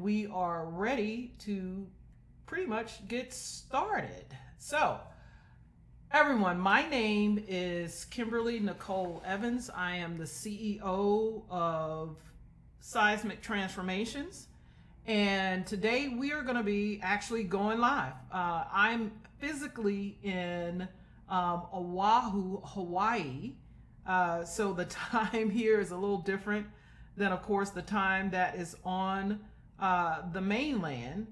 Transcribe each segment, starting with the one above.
we are ready to pretty much get started. So, everyone, my name is Kimberly Nicole Evans. I am the CEO of Seismic Transformations, and today we are going to be actually going live. I'm physically in Oahu, Hawaii, so the time here is a little different than, of course, the time that is on the mainland.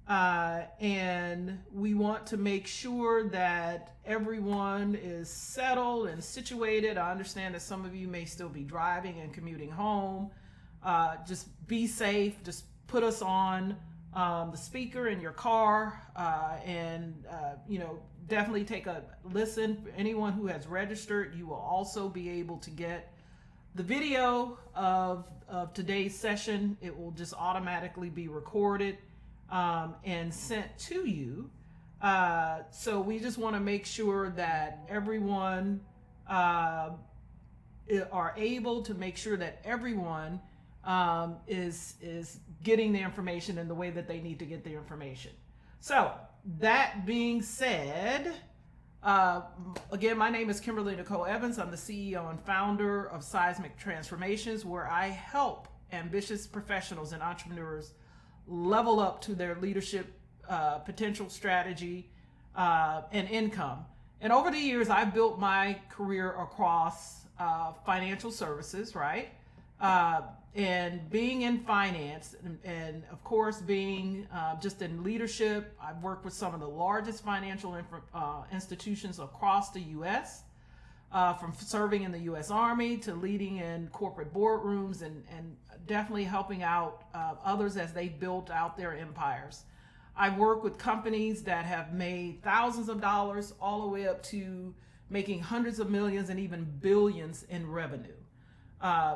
And we want to make sure that everyone is settled and situated. I understand that some of you may still be driving and commuting home. Just be safe. Just put us on the speaker in your car, and definitely take a listen. For anyone who has registered, you will also be able to get the video of today's session. It will just automatically be recorded and sent to you. So we just want to make sure that everyone are able to make sure that everyone is getting the information in the way that they need to get the information. So that being said, again, my name is Kimberly Nicole Evans. I'm the CEO and founder of Seismic Transformations, where I help ambitious professionals and entrepreneurs level up to their leadership potential, strategy, and income. And over the years, I've built my career across financial services, right? And being in finance, and of course being just in leadership. I've worked with some of the largest financial institutions across the U.S., from serving in the U.S. Army to leading in corporate boardrooms, and definitely helping out others as they built out their empires. I've worked with companies that have made thousands of dollars all the way up to making hundreds of millions and even billions in revenue.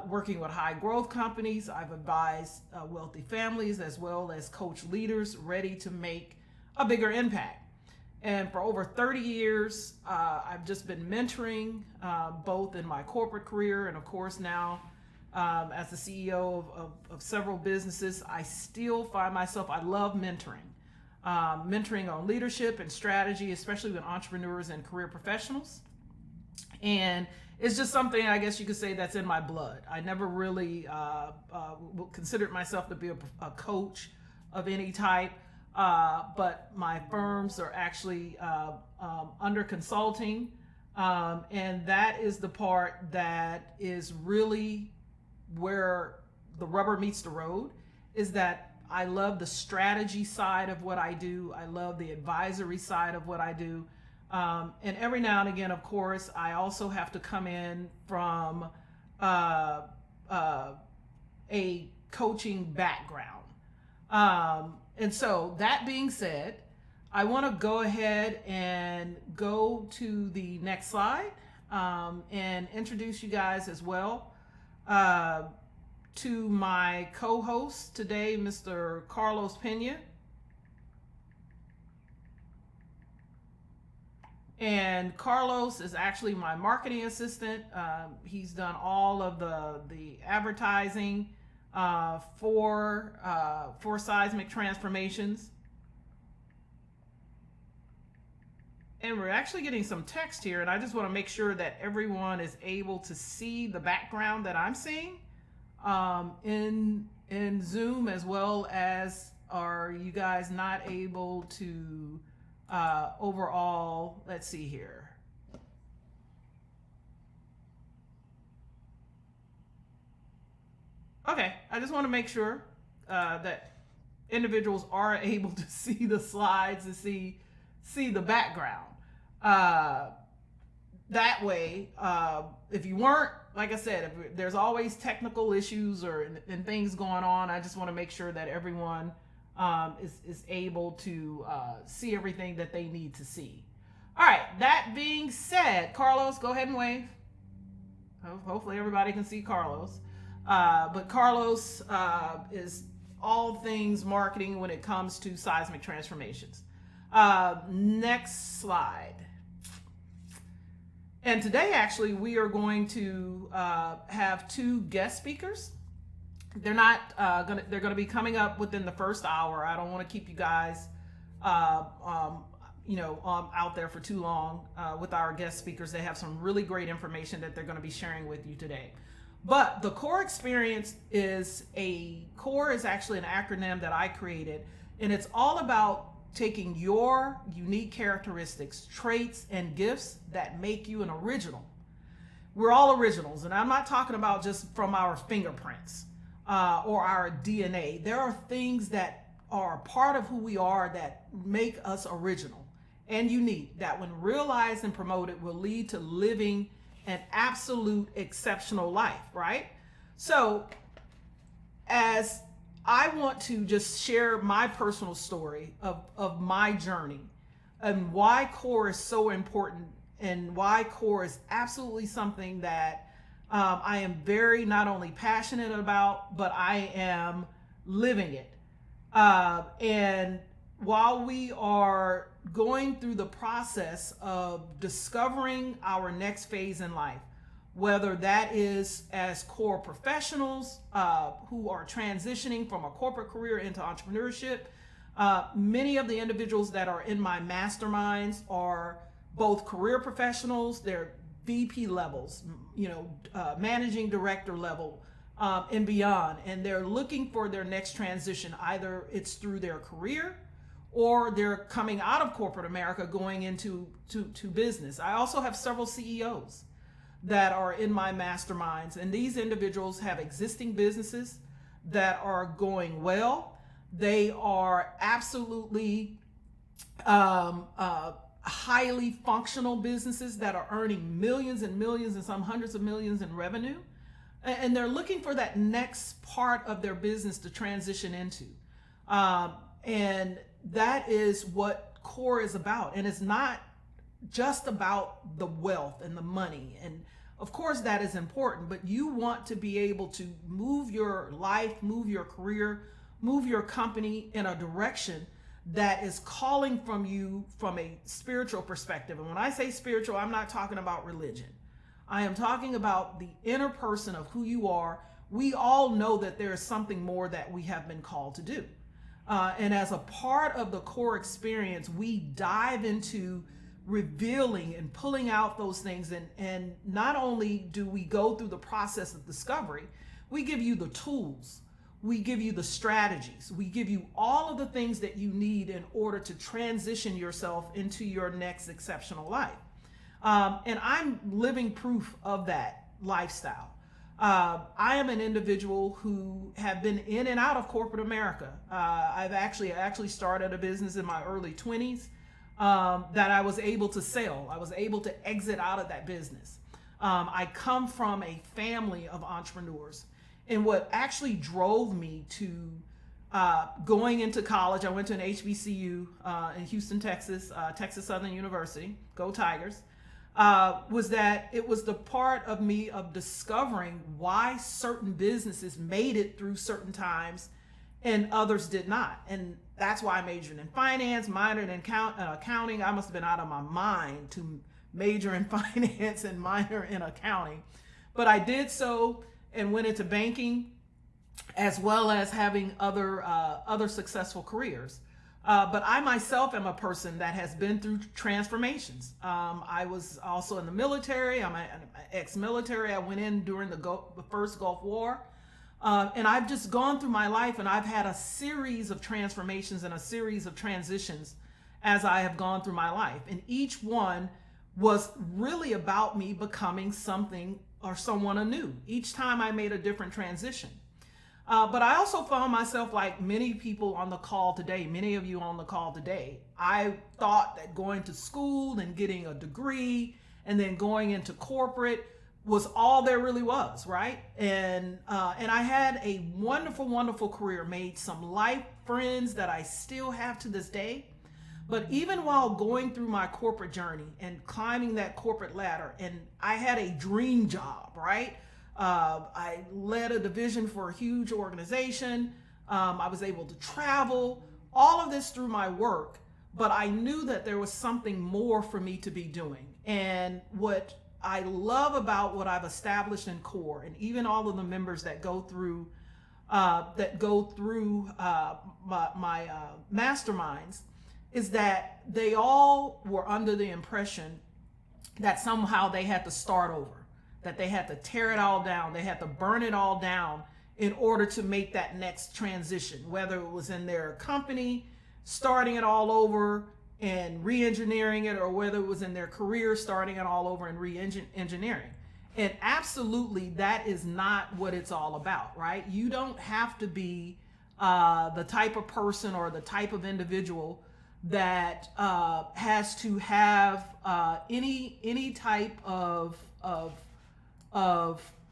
Working with high growth companies, I've advised wealthy families as well as coach leaders ready to make a bigger impact. And for over 30 years, I've just been mentoring, both in my corporate career and of course now as the CEO of several businesses. I still find myself, I love mentoring. Mentoring on leadership and strategy, especially with entrepreneurs and career professionals. And it's just something, I guess you could say, that's in my blood. I never really considered myself to be a coach of any type, but my firms are actually under consulting, and that is the part that is really where the rubber meets the road, is that I love the strategy side of what I do. I love the advisory side of what I do. And every now and again, of course, I also have to come in from a coaching background. And so that being said, I want to go ahead and go to the next slide and introduce you guys as well to my co-host today, Mr. Carlos Pena. And Carlos is actually my marketing assistant. He's done all of the advertising for Seismic Transformations. And we're actually getting some text here, and I just want to make sure that everyone is able to see the background that I'm seeing in Zoom, as well as are you guys not able to overall, let's see here. Okay, I just want to make sure that individuals are able to see the slides and see the background. That way, if you weren't, like I said, if there's always technical issues and things going on, I just want to make sure that everyone is able to see everything that they need to see. All right, that being said, Carlos, go ahead and wave. Hopefully everybody can see Carlos. But Carlos is all things marketing when it comes to Seismic Transformations. Next slide. And today, actually, we are going to have two guest speakers. They're gonna be coming up within the first hour. I don't want to keep you guys out there for too long with our guest speakers. They have some really great information that they're going to be sharing with you today. But the C.O.R.E experience C.O.R.E is actually an acronym that I created, and it's all about taking your unique characteristics, traits, and gifts that make you an original. We're all originals, and I'm not talking about just from our fingerprints or our DNA. There are things that are part of who we are that make us original and unique, that when realized and promoted will lead to living an absolute exceptional life, right? So as I want to just share my personal story of my journey and why C.O.R.E is so important and why C.O.R.E is absolutely something that I am very not only passionate about, but I am living it. And while we are going through the process of discovering our next phase in life, whether that is as C.O.R.E professionals who are transitioning from a corporate career into entrepreneurship, many of the individuals that are in my masterminds are both career professionals, they're VP levels, managing director level, and beyond, and they're looking for their next transition. Either it's through their career or they're coming out of corporate America going into business. I also have several CEOs that are in my masterminds, and these individuals have existing businesses that are going well. They are absolutely highly functional businesses that are earning millions and millions and some hundreds of millions in revenue. And they're looking for that next part of their business to transition into. And that is what C.O.R.E is about. And it's not just about the wealth and the money. And of course that is important, but you want to be able to move your life, move your career, move your company in a direction that is calling from you from a spiritual perspective. And when I say spiritual, I'm not talking about religion. I am talking about the inner person of who you are. We all know that there is something more that we have been called to do. And as a part of the C.O.R.E experience, we dive into revealing and pulling out those things. And not only do we go through the process of discovery, we give you the tools. We give you the strategies. We give you all of the things that you need in order to transition yourself into your next exceptional life. And I'm living proof of that lifestyle. I am an individual who have been in and out of corporate America. I actually started a business in my early 20s that I was able to sell. I was able to exit out of that business. I come from a family of entrepreneurs. And what actually drove me to going into college, I went to an HBCU in Houston, Texas, Texas Southern University, go Tigers, was that it was the part of me of discovering why certain businesses made it through certain times and others did not. And that's why I majored in finance, minored in accounting. I must have been out of my mind to major in finance and minor in accounting. But I did so and went into banking, as well as having other successful careers. But I myself am a person that has been through transformations. I was also in the military. I'm an ex-military. I went in during the first Gulf War. And I've just gone through my life, and I've had a series of transformations and a series of transitions as I have gone through my life. And each one was really about me becoming something or someone anew. Each time I made a different transition. But I also found myself, like many people on the call today, many of you on the call today, I thought that going to school and getting a degree and then going into corporate was all there really was, right? And I had a wonderful, wonderful career, made some life friends that I still have to this day. But even while going through my corporate journey and climbing that corporate ladder, and I had a dream job, right? I led a division for a huge organization. I was able to travel, all of this through my work, but I knew that there was something more for me to be doing. And what I love about what I've established in C.O.R.E, and even all of the members that go through that go through my masterminds is that they all were under the impression that somehow they had to start over, that they had to tear it all down, they had to burn it all down in order to make that next transition, whether it was in their company, starting it all over and re-engineering it, or whether it was in their career, starting it all over and re-engineering. And absolutely, that is not what it's all about, right? You don't have to be the type of person or the type of individual that has to have any type of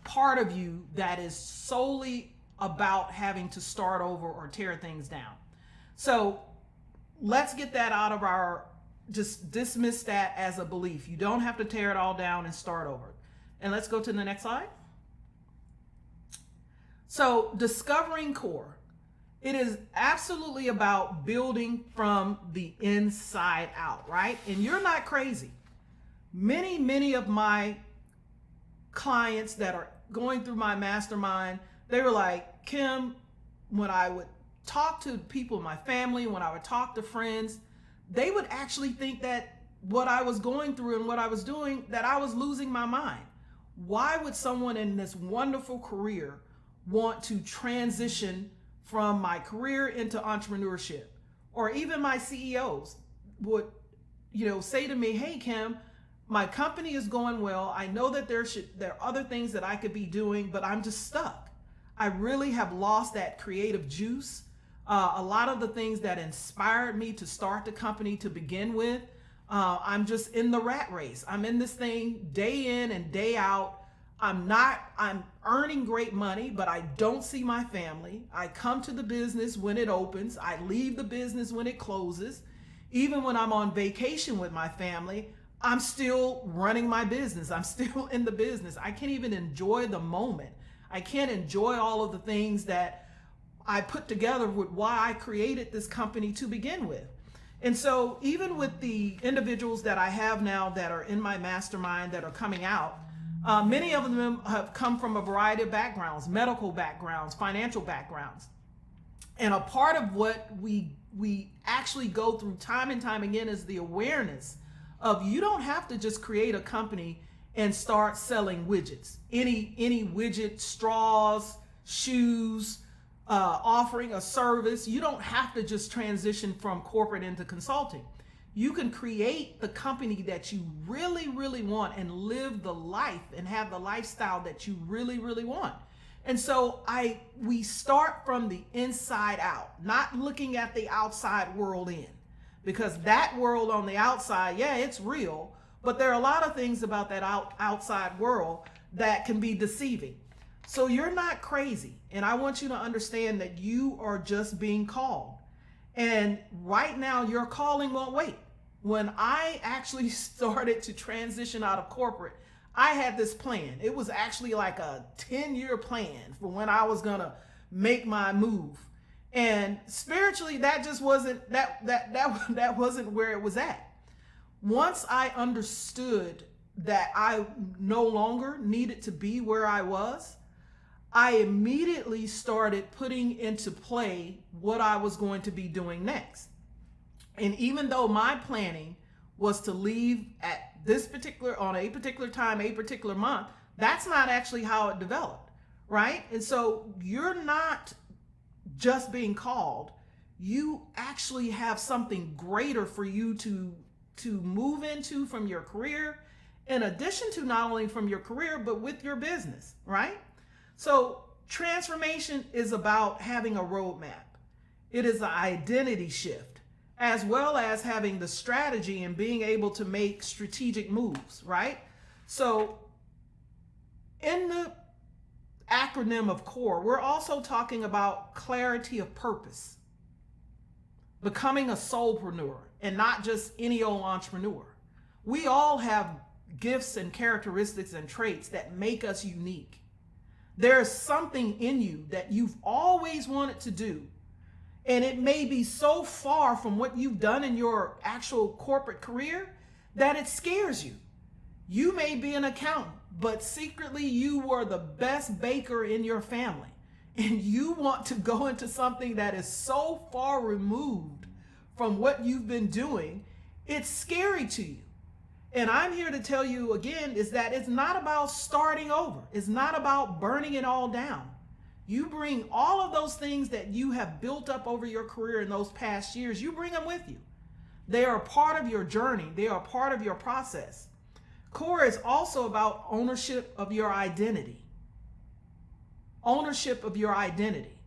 part of you that is solely about having to start over or tear things down. So let's get that out of our, just dismiss that as a belief. You don't have to tear it all down and start over. And let's go to the next slide. So discovering C.O.R.E. It is absolutely about building from the inside out, right? And you're not crazy. Many of my clients that are going through my mastermind, they were like, Kim, when I would talk to people in my family, when I would talk to friends, they would actually think that what I was going through and what I was doing, that I was losing my mind. Why would someone in this wonderful career want to transition from my career into entrepreneurship? Or even my CEOs would, say to me, hey, Kim, my company is going well. I know that there are other things that I could be doing, but I'm just stuck. I really have lost that creative juice. A lot of the things that inspired me to start the company to begin with, I'm just in the rat race. I'm in this thing day in and day out. I'm earning great money, but I don't see my family. I come to the business when it opens. I leave the business when it closes. Even when I'm on vacation with my family, I'm still running my business. I'm still in the business. I can't even enjoy the moment. I can't enjoy all of the things that I put together with why I created this company to begin with. And so even with the individuals that I have now that are in my mastermind that are coming out, many of them have come from a variety of backgrounds, medical backgrounds, financial backgrounds. And a part of what we actually go through time and time again is the awareness of, you don't have to just create a company and start selling widgets. Any widget, straws, shoes, offering a service. You don't have to just transition from corporate into consulting. You can create the company that you really want and live the life and have the lifestyle that you really want. And so we start from the inside out, not looking at the outside world in, because that world on the outside, yeah, it's real, but there are a lot of things about that outside world that can be deceiving. So you're not crazy. And I want you to understand that you are just being called. And right now your calling won't wait. When I actually started to transition out of corporate, I had this plan. It was actually like a 10-year plan for when I was gonna make my move. And spiritually, that just wasn't that wasn't where it was at. Once I understood that I no longer needed to be where I was, I immediately started putting into play what I was going to be doing next. And even though my planning was to leave at on a particular time, a particular month, that's not actually how it developed, right? And so you're not just being called. You actually have something greater for you to move into from your career, in addition to not only from your career, but with your business, right? So transformation is about having a roadmap. It is an identity shift, as well as having the strategy and being able to make strategic moves, right? So in the acronym of C.O.R.E, we're also talking about clarity of purpose, becoming a soulpreneur and not just any old entrepreneur. We all have gifts and characteristics and traits that make us unique. There's something in you that you've always wanted to do, and it may be so far from what you've done in your actual corporate career that it scares you. You may be an accountant, but secretly you were the best baker in your family. and you want to go into something that is so far removed from what you've been doing, it's scary to you. And I'm here to tell you again is that it's not about starting over. It's not about burning it all down. You bring all of those things that you have built up over your career in those past years, you bring them with you. They are a part of your journey. They are a part of your process. C.O.R.E is also about ownership of your identity. Ownership of your identity.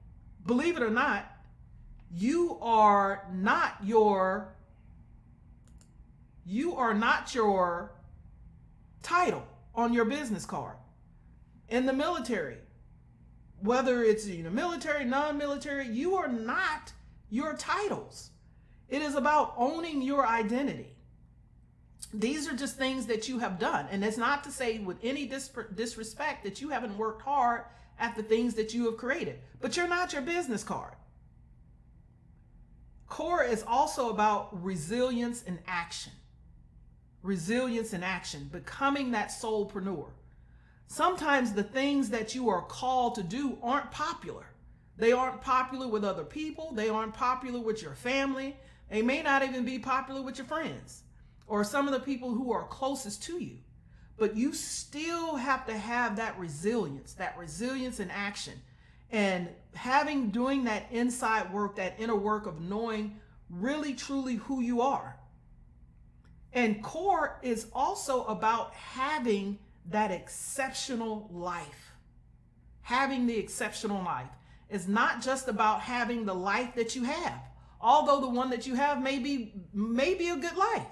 Believe it or not, you are not your title on your business card. In the military, whether it's military, non-military, you are not your titles. It is about owning your identity. These are just things that you have done. And it's not to say with any disrespect that you haven't worked hard at the things that you have created, but you're not your business card. C.O.R.E is also about resilience in action. Resilience in action, becoming that soulpreneur. Sometimes the things that you are called to do aren't popular. They aren't popular with other people. They aren't popular with your family. They may not even be popular with your friends or some of the people who are closest to you. But you still have to have that resilience in action. And doing that inside work, that inner work of knowing really, truly who you are. And C.O.R.E is also about having that exceptional life. Having the exceptional life. It's not just about having the life that you have. Although the one that you have may be a good life.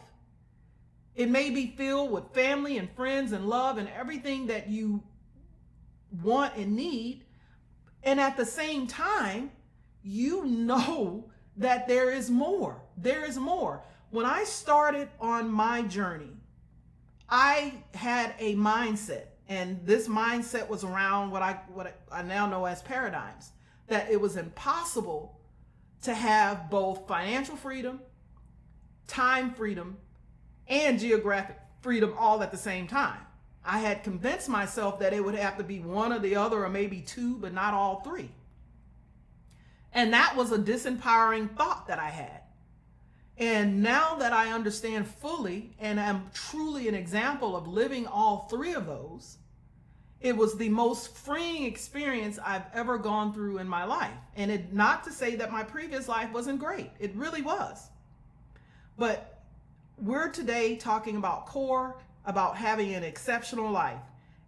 It may be filled with family and friends and love and everything that you want and need. And at the same time, you know that there is more. There is more. When I started on my journey, I had a mindset, and this mindset was around what I now know as paradigms, that it was impossible to have both financial freedom, time freedom, and geographic freedom all at the same time. I had convinced myself that it would have to be one or the other, or maybe two, but not all three. And that was a disempowering thought that I had. And now that I understand fully and am truly an example of living all three of those, it was the most freeing experience I've ever gone through in my life. And it, not to say that my previous life wasn't great. It really was. But we're today talking about C.O.R.E, about having an exceptional life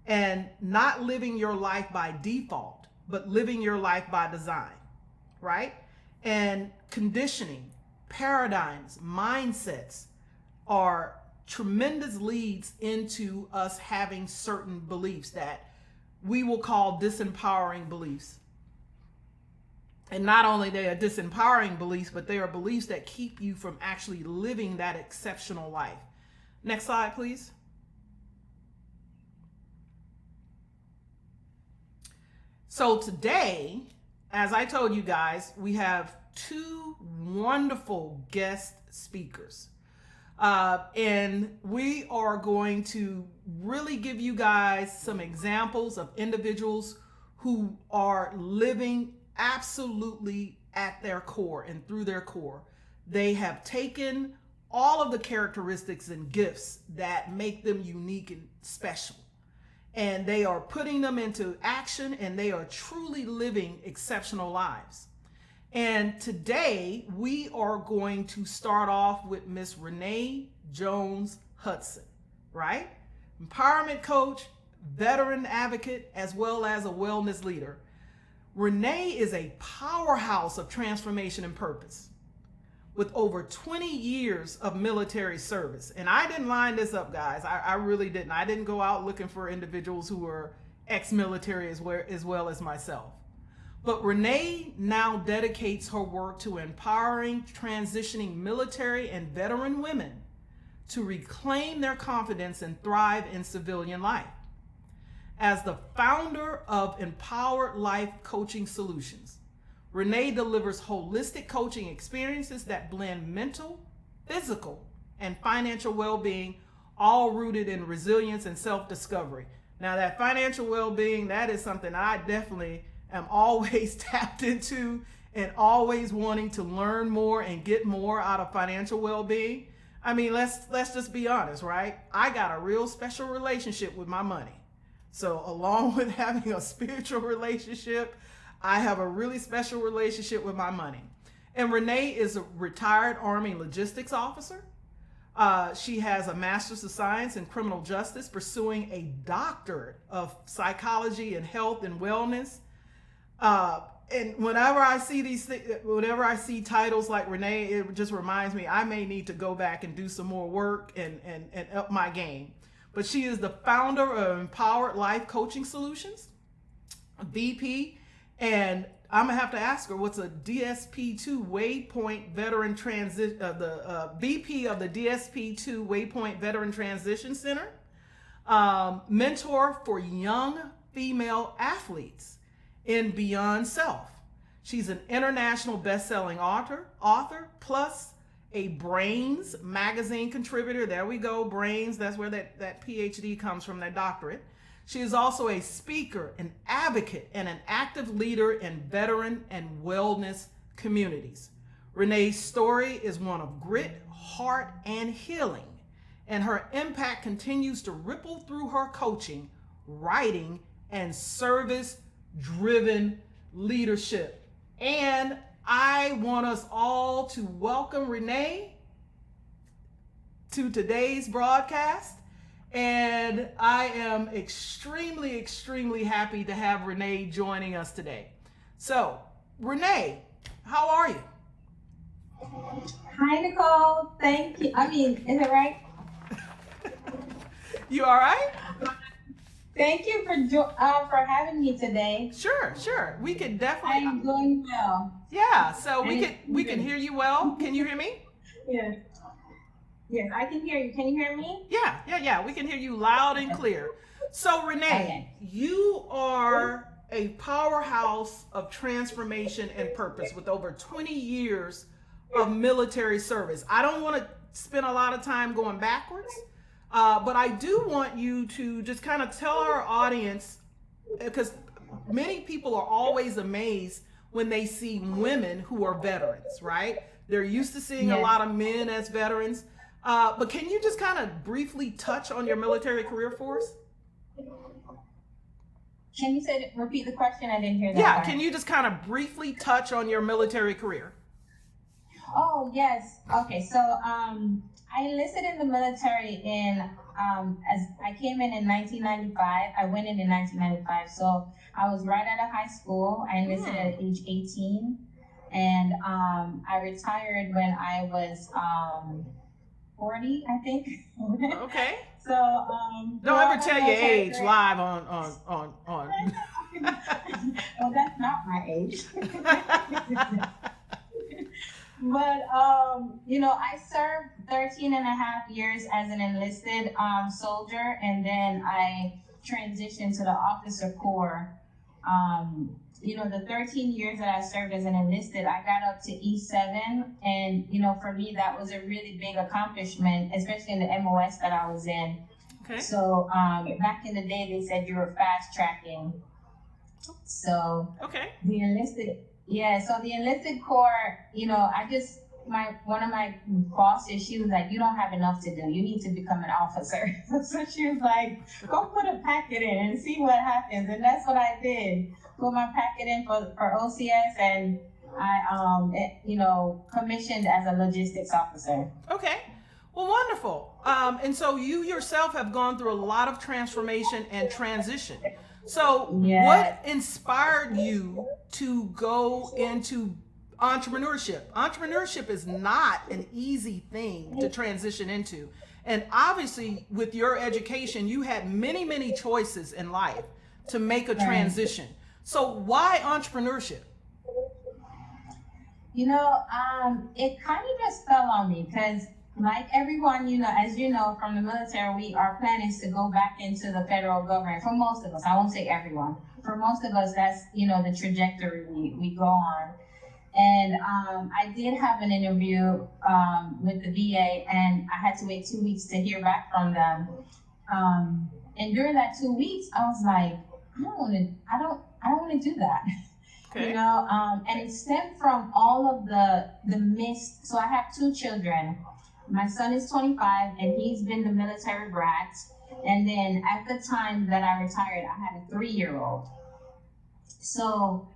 and not living your life by default, but living your life by design, right? And conditioning, paradigms, mindsets are tremendous leads into us having certain beliefs that we will call disempowering beliefs. And not only they are disempowering beliefs, but they are beliefs that keep you from actually living that exceptional life. Next slide, please. So today, as I told you guys, we have two wonderful guest speakers. And we are going to really give you guys some examples of individuals who are living absolutely at their core and through their core. They have taken all of the characteristics and gifts that make them unique and special, and they are putting them into action, and they are truly living exceptional lives. And today we are going to start off with Miss Renea Jones-Hudson, right? Empowerment coach, veteran advocate, as well as a wellness leader. Renea is a powerhouse of transformation and purpose with over 20 years of military service. And I didn't line this up, guys. I really didn't. I didn't go out looking for individuals who were ex-military as well as myself. But Renea now dedicates her work to empowering transitioning military and veteran women to reclaim their confidence and thrive in civilian life. As the founder of Empowered Life Coaching Solutions, Renea delivers holistic coaching experiences that blend mental, physical, and financial well-being, all rooted in resilience and self-discovery. Now, that financial well-being, that is something I definitely am always tapped into and always wanting to learn more and get more out of financial well-being. I mean, let's just be honest, right? I got a real special relationship with my money. So along with having a spiritual relationship, I have a really special relationship with my money. And Renea is a retired Army logistics officer. She has a Master's of Science in Criminal Justice, pursuing a doctorate of psychology and health and wellness. And whenever I see whenever I see titles like Renea, it just reminds me I may need to go back and do some more work and up my game. But she is the founder of Empowered Life Coaching Solutions, VP, and I'm gonna have to ask her what's a DSP2 Waypoint Veteran Transition, the VP of the DSP2 Waypoint Veteran Transition Center, mentor for young female athletes in Beyond Self. She's an international best-selling author, plus a Brains magazine contributor. There we go, Brains. That's where that PhD comes from, that doctorate. She is also a speaker, an advocate, and an active leader in veteran and wellness communities. Renea's story is one of grit, heart, and healing, and her impact continues to ripple through her coaching, writing, and service-driven leadership. And I want us all to welcome Renea to today's broadcast. And I am extremely, extremely happy to have Renea joining us today. So, Renea, how are you? Hi, Nicole. Thank you. I mean, is it right? You all right? Thank you for having me today. Sure. We can definitely. I'm doing well. Yeah. So we can hear you well. Can you hear me? Yes. Yes, I can hear you. Can you hear me? Yeah. We can hear you loud and clear. So Renea, you are a powerhouse of transformation and purpose with over 20 years of military service. I don't want to spend a lot of time going backwards, but I do want you to just kind of tell our audience, because many people are always amazed when they see women who are veterans, right? They're used to seeing a lot of men as veterans. But can you just kind of briefly touch on your military career for us? Can you repeat the question? I didn't hear that. Yeah, part. Can you just kind of briefly touch on your military career? Oh, yes. Okay, so I enlisted in the military as I came in 1995. I went in 1995, so I was right out of high school. I enlisted at age 18, and I retired when I was 40, I think. Okay. So don't ever tell your age live on. Well, that's not my age. But I served 13 and a half years as an enlisted soldier, and then I transitioned to the officer corps. The 13 years that I served as an enlisted, I got up to E7. And, for me, that was a really big accomplishment, especially in the MOS that I was in. Okay. So back in the day, they said you were fast tracking. So okay. The enlisted corps, one of my bosses, she was like, you don't have enough to do. You need to become an officer. So she was like, go put a packet in and see what happens. And that's what I did. Put my packet in for OCS, and I, commissioned as a logistics officer. Okay. Well, wonderful. And so you yourself have gone through a lot of transformation and transition. So what inspired you to go into entrepreneurship? Entrepreneurship is not an easy thing to transition into. And obviously, with your education, you had many, many choices in life to make a transition. So why entrepreneurship? It kind of just fell on me because, like everyone, as you know, from the military, our plan is to go back into the federal government. For most of us, I won't say everyone. For most of us, that's, the trajectory we go on. And I did have an interview with the VA, and I had to wait 2 weeks to hear back from them. And during that 2 weeks, I was like, I don't want to do that. Okay. And it stemmed from all of the missed. So I have two children. My son is 25, and he's been the military brat. And then at the time that I retired, I had a 3-year-old. So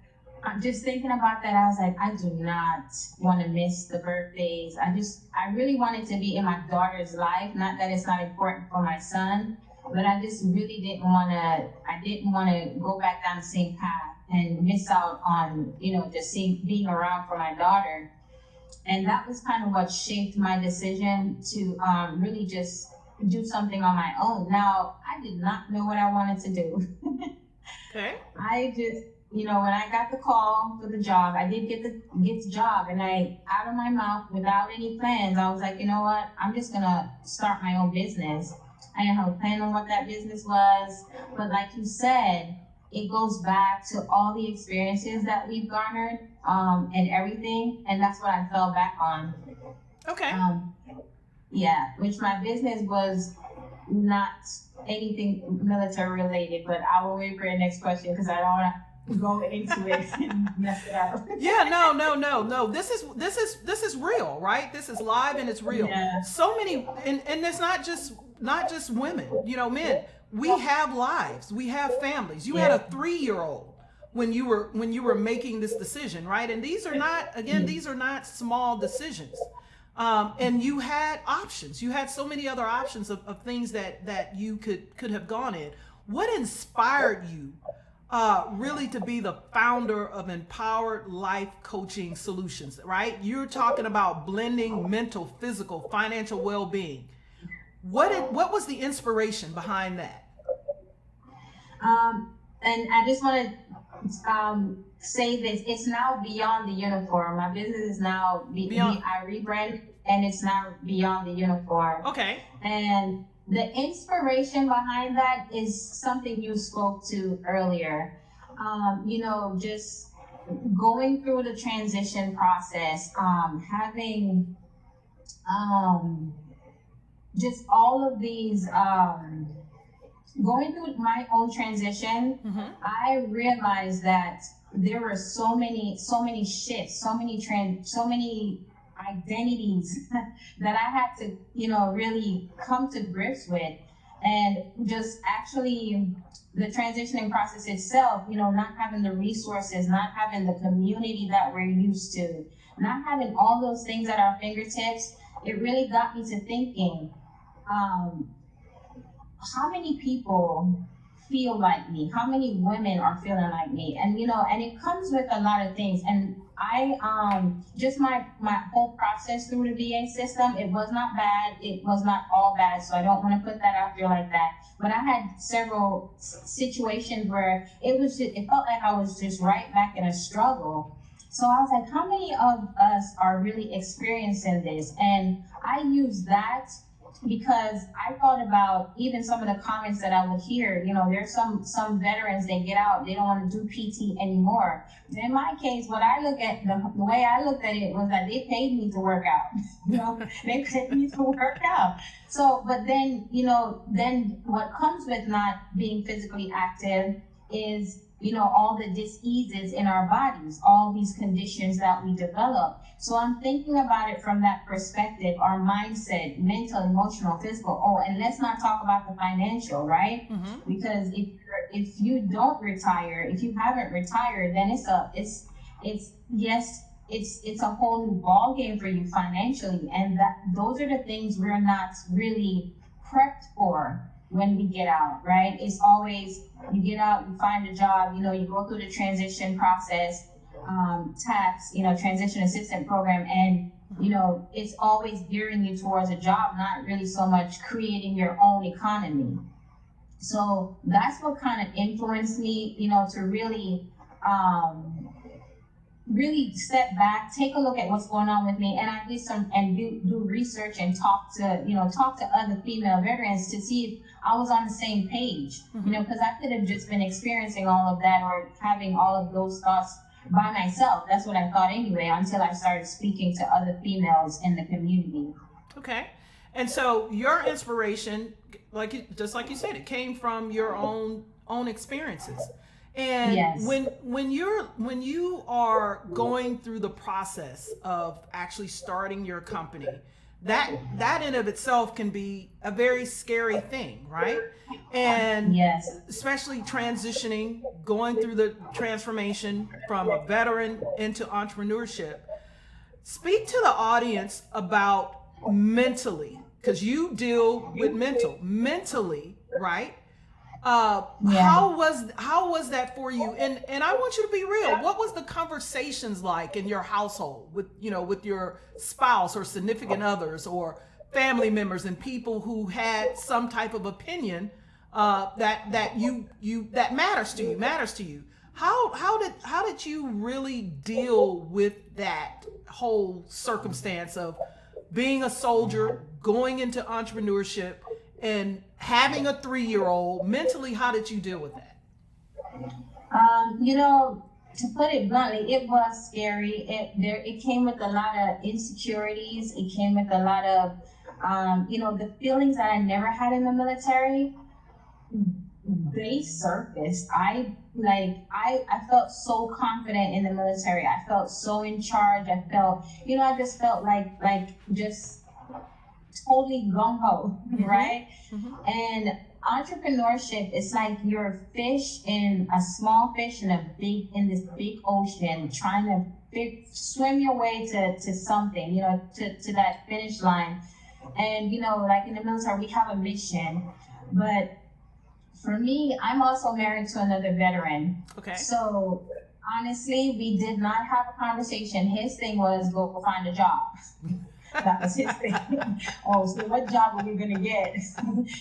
I'm just thinking about that. I was like, I do not want to miss the birthdays. I really wanted to be in my daughter's life. Not that it's not important for my son, but I just really didn't want to go back down the same path and miss out on, just being around for my daughter. And that was kind of what shaped my decision to really just do something on my own. Now, I did not know what I wanted to do. Okay. I just, when I got the call for the job, I did get the job, and out of my mouth, without any plans, I was like, you know what? I'm just gonna start my own business. I didn't have a plan on what that business was, but like you said, it goes back to all the experiences that we've garnered, and everything, and that's what I fell back on. Okay. Yeah, which my business was not anything military related, but I will wait for your next question because I don't want to go into it and mess it up. Yeah, no. This is real, right? This is live and it's real. Yeah. So many, and it's not just women, men. We have lives, we have families. You had a 3-year-old when you were making this decision, right? And these are not small decisions. And you had options. You had so many other options of things that you could have gone in. What inspired you really to be the founder of Empowered Life Coaching Solutions, right? You're talking about blending mental, physical, financial well-being. What was the inspiration behind that? And I just want to say this: it's now beyond the uniform. My business is now beyond. I rebranded, and it's now beyond the uniform. Okay. And the inspiration behind that is something you spoke to earlier. Just going through the transition process, having just all of these, going through my own transition, I realized that there were so many shifts, so many identities that I had to, really come to grips with. And just actually the transitioning process itself, not having the resources, not having the community that we're used to, not having all those things at our fingertips, it really got me to thinking, how many people feel like me? How many women are feeling like me? And and it comes with a lot of things. And I just my whole process through the VA system, it was not bad. It was not all bad. So I don't want to put that out there like that. But I had several situations where it felt like I was just right back in a struggle. So I was like, how many of us are really experiencing this? And I used that because I thought about even some of the comments that I would hear. There's some veterans, they get out, they don't want to do PT anymore. In my case, what I look at, the way I looked at it was that they paid me to work out. They paid me to work out. So, but then, then what comes with not being physically active is, all the diseases in our bodies, all these conditions that we develop. So I'm thinking about it from that perspective, our mindset, mental, emotional, physical. Oh, and let's not talk about the financial, right? Mm-hmm. Because if you don't retire, if you haven't retired, then it's a whole new ball game for you financially. And those are the things we're not really prepped for when we get out, right? It's always, you get out, you find a job, you go through the transition process, TAPS, transition assistant program, and it's always gearing you towards a job, not really so much creating your own economy. So that's what kind of influenced me, to really really step back, take a look at what's going on with me, and I did do research and talk to other female veterans to see if I was on the same page, because I could have just been experiencing all of that or having all of those thoughts by myself. That's what I thought anyway, until I started speaking to other females in the community. Okay. And so your inspiration, just like you said, it came from your own experiences. And Yes. when you are going through the process of actually starting your company, that in of itself can be a very scary thing, right? And Yes. especially transitioning, going through the transformation from a veteran into entrepreneurship. Speak to the audience about mentally, because you deal with mentally, right? Yeah. How was that for you? And I want you to be real. What was the conversations like in your household with with your spouse or significant others or family members and people who had some type of opinion that that matters to you? How did you really deal with that whole circumstance of being a soldier, going into entrepreneurship, and having a 3-year-old? Mentally, how did you deal with that? You know, to put it bluntly, it was scary. It came with a lot of insecurities. It came with a lot of the feelings that I never had in the military. They surfaced. I felt so confident in the military. I felt so in charge. I felt, I just felt like just totally gung ho, right? Mm-hmm. And entrepreneurship is like you're a fish in a small fish in this big ocean, trying to swim your way to something, to that finish line. And like in the military, we have a mission, but for me, I'm also married to another veteran. Okay. So honestly, we did not have a conversation. His thing was go find a job. That was his thing. Oh, so what job are we gonna get?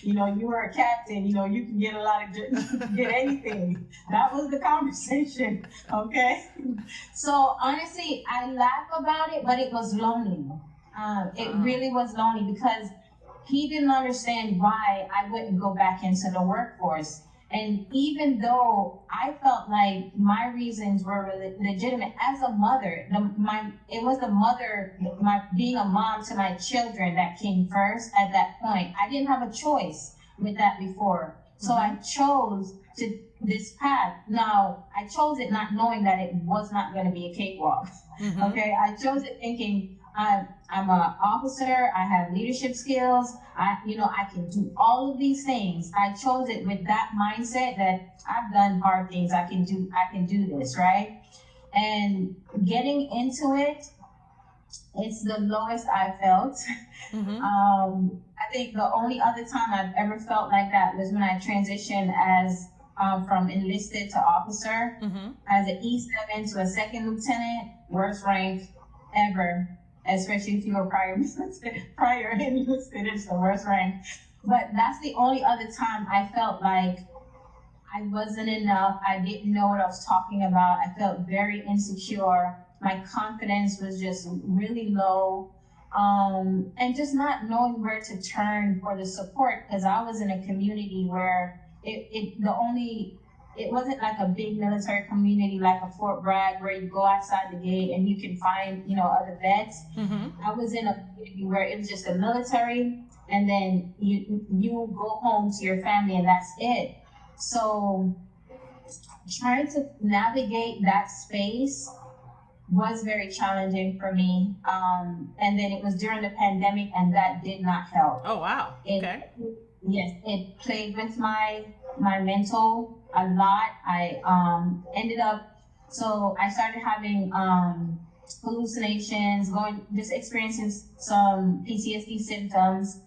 You were a captain. You can get get anything. That was the conversation. Okay. So honestly, I laugh about it, but it was lonely. It really was lonely because he didn't understand why I wouldn't go back into the workforce. And even though I felt like my reasons were legitimate as a mother, it was my being a mom to my children that came first at that point. I didn't have a choice with that before. So I chose this path. Now, I chose it not knowing that it was not going to be a cakewalk. Mm-hmm. Okay, I chose it thinking I'm an officer. I have leadership skills. I can do all of these things. I chose it with that mindset that I've done hard things. I can do this, right? And getting into it, it's the lowest I felt. Mm-hmm. I think the only other time I've ever felt like that was when I transitioned as from enlisted to officer, Mm-hmm. as an E7 to a second lieutenant, worst rank ever. Especially if you were prior enlisted, it's the worst rank. But that's the only other time I felt like I wasn't enough. I didn't know what I was talking about. I felt very insecure. My confidence was just really low. And just not knowing where to turn for the support, because I was in a community where it wasn't like a big military community like a Fort Bragg where you go outside the gate and you can find, other vets. Mm-hmm. I was in a community where it was just the military, and then you go home to your family and that's it. So trying to navigate that space was very challenging for me. And then it was during the pandemic, and that did not help. Oh wow. Okay. Yes, it played with my mental a lot. I started having hallucinations, just experiencing some PTSD symptoms.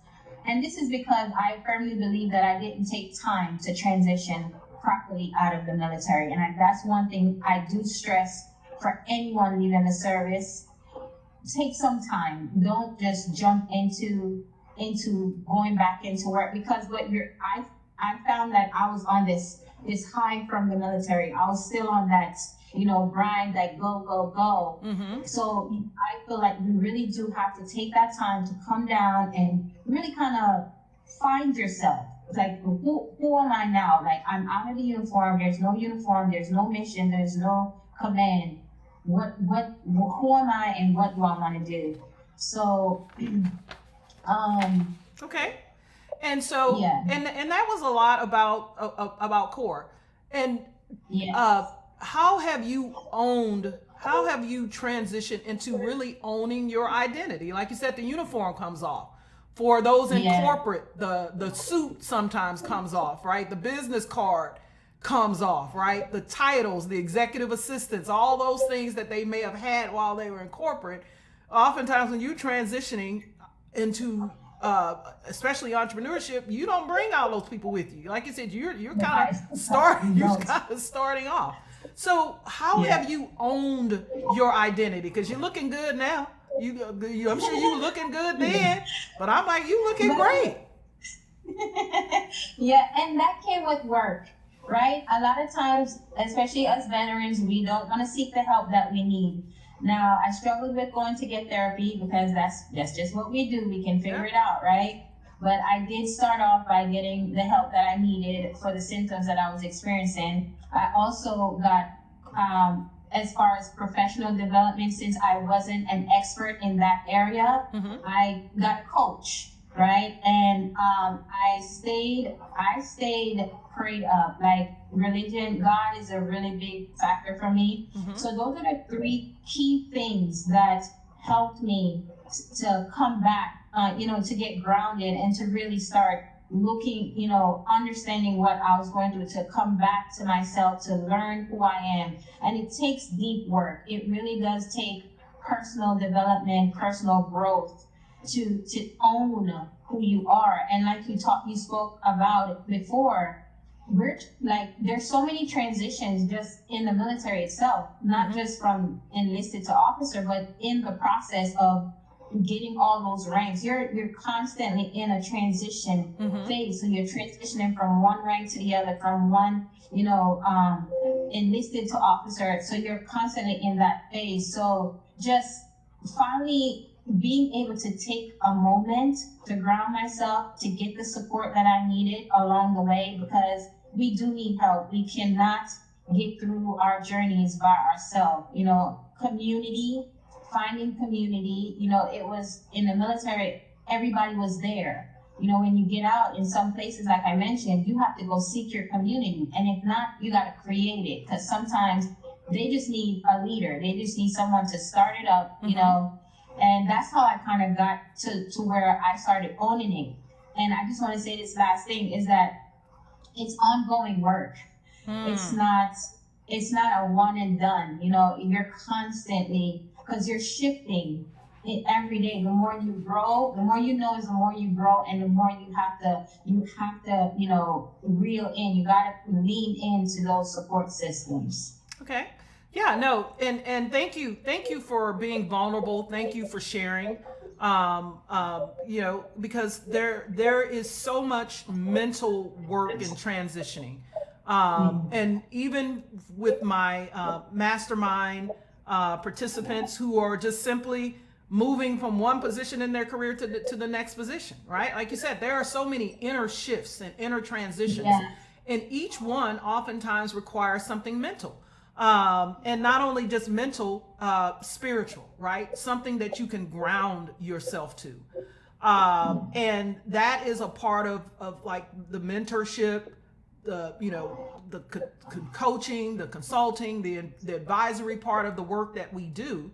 And this is because I firmly believe that I didn't take time to transition properly out of the military. And that's one thing I do stress for anyone leaving the service. Take some time. Don't just jump into going back into work, because I found that I was on this high from the military. I was still on that grind, that go. Mm-hmm. So I feel like you really do have to take that time to come down and really kind of find yourself. Like, who am I now? Like, I'm out of the uniform. There's no uniform. There's no mission. There's no command. Who am I, and what do I want to do? So, okay. And so, yeah. and that was a lot about C.O.R.E. And Yes. How have you owned? How have you transitioned into really owning your identity? Like you said, the uniform comes off. For those in Yeah. corporate, the suit sometimes comes off, right? The business card comes off, right? The titles, the executive assistants, all those things that they may have had while they were in corporate. Oftentimes, when you're transitioning into especially entrepreneurship, you don't bring all those people with you. Like you said, you're kind Right. of starting You you're don't. kind of starting off. So how Yeah. have you owned your identity? Because you're looking good now. I'm sure you were looking good then, but I'm like, you looking great. Yeah, and that came with work, right? A lot of times, especially us veterans, we don't want to seek the help that we need. Now, I struggled with going to get therapy because that's just what we do. We can figure Yeah. it out, right? But I did start off by getting the help that I needed for the symptoms that I was experiencing. I also got, as far as professional development, since I wasn't an expert in that area, Mm-hmm. I got a coach, right? And I stayed prayed up. Like religion, God is a really big factor for me. Mm-hmm. So those are the three key things that helped me to come back, to get grounded and to really start looking, understanding what I was going through, to come back to myself, to learn who I am. And it takes deep work. It really does take personal development, personal growth to own who you are. And like you spoke about it before, we're like, there's so many transitions just in the military itself, not Mm-hmm. just from enlisted to officer, but in the process of getting all those ranks. You're constantly in a transition Mm-hmm. phase. So you're transitioning from one rank to the other, from one, enlisted to officer. So you're constantly in that phase. So just finally being able to take a moment to ground myself, to get the support that I needed along the way, because we do need help. We cannot get through our journeys by ourselves. Community, finding community, it was in the military, everybody was there. When you get out in some places, like I mentioned, you have to go seek your community. And if not, you got to create it, because sometimes they just need a leader. They just need someone to start it up, and that's how I kind of got to where I started owning it. And I just want to say this last thing is that it's ongoing work. It's Mm. not it's not a one and done. You're constantly, because you're shifting it every day. The more you grow, the more you know is the more you grow, and the more you have to reel in. You gotta lean into those support systems. Okay. Yeah, no, and thank you for being vulnerable. Thank you for sharing. Because there is so much mental work in transitioning. And even with my mastermind participants who are just simply moving from one position in their career to the next position, right? Like you said, there are so many inner shifts and inner transitions, Yeah. and each one oftentimes requires something mental. And not only just mental, spiritual, right? Something that you can ground yourself to. And that is a part of like the mentorship, the coaching, the consulting, the advisory part of the work that we do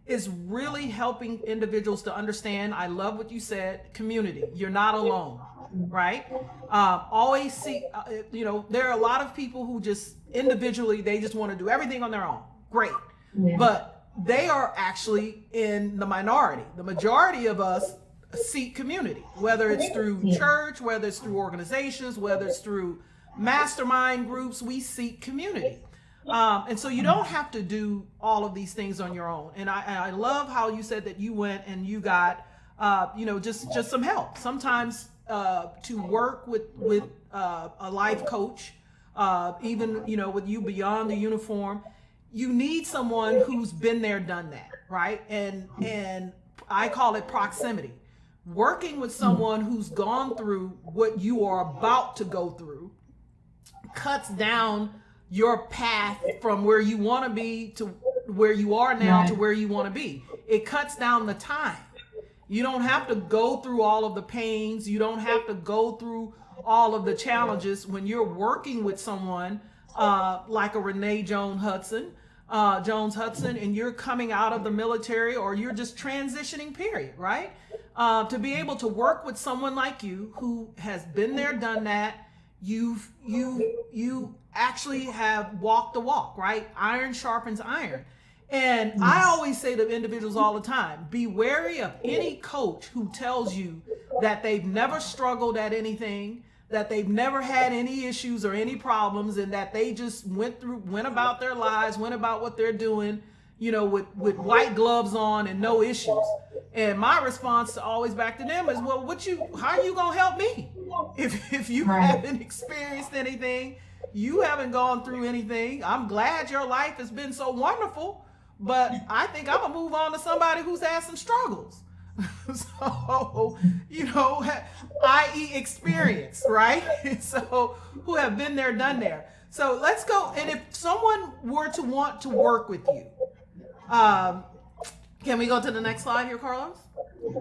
is really helping individuals to understand. I love what you said, community. You're not alone, right? Always see, there are a lot of people who just individually, they just want to do everything on their own. Great. Yeah. But they are actually in the minority. The majority of us seek community, whether it's through church, whether it's through organizations, whether it's through mastermind groups, we seek community. And so you don't have to do all of these things on your own. And I love how you said that you went and you got, just some help. Sometimes to work with a life coach, even, with you beyond the uniform, you need someone who's been there, done that, right? And I call it proximity. Working with someone who's gone through what you are about to go through cuts down your path from where you want to be to where you are now to where you want to be. It cuts down the time. You don't have to go through all of the pains. You don't have to go through all of the challenges when you're working with someone like a Renee Jones-Hudson, and you're coming out of the military or you're just transitioning, period, right? To be able to work with someone like you who has been there, done that, you actually have walked the walk, right? Iron sharpens iron. And I always say to individuals all the time, be wary of any coach who tells you that they've never struggled at anything, that they've never had any issues or any problems, and that they just went about their lives, went about what they're doing, with white gloves on and no issues. And my response to always back to them is, well, how are you gonna help me? If you haven't experienced anything, you haven't gone through anything. I'm glad your life has been so wonderful, but I think I'm gonna move on to somebody who's had some struggles. So, i.e. experience, right? So who have been there, done there. So let's go. And if someone were to want to work with you, can we go to the next slide here, Carlos?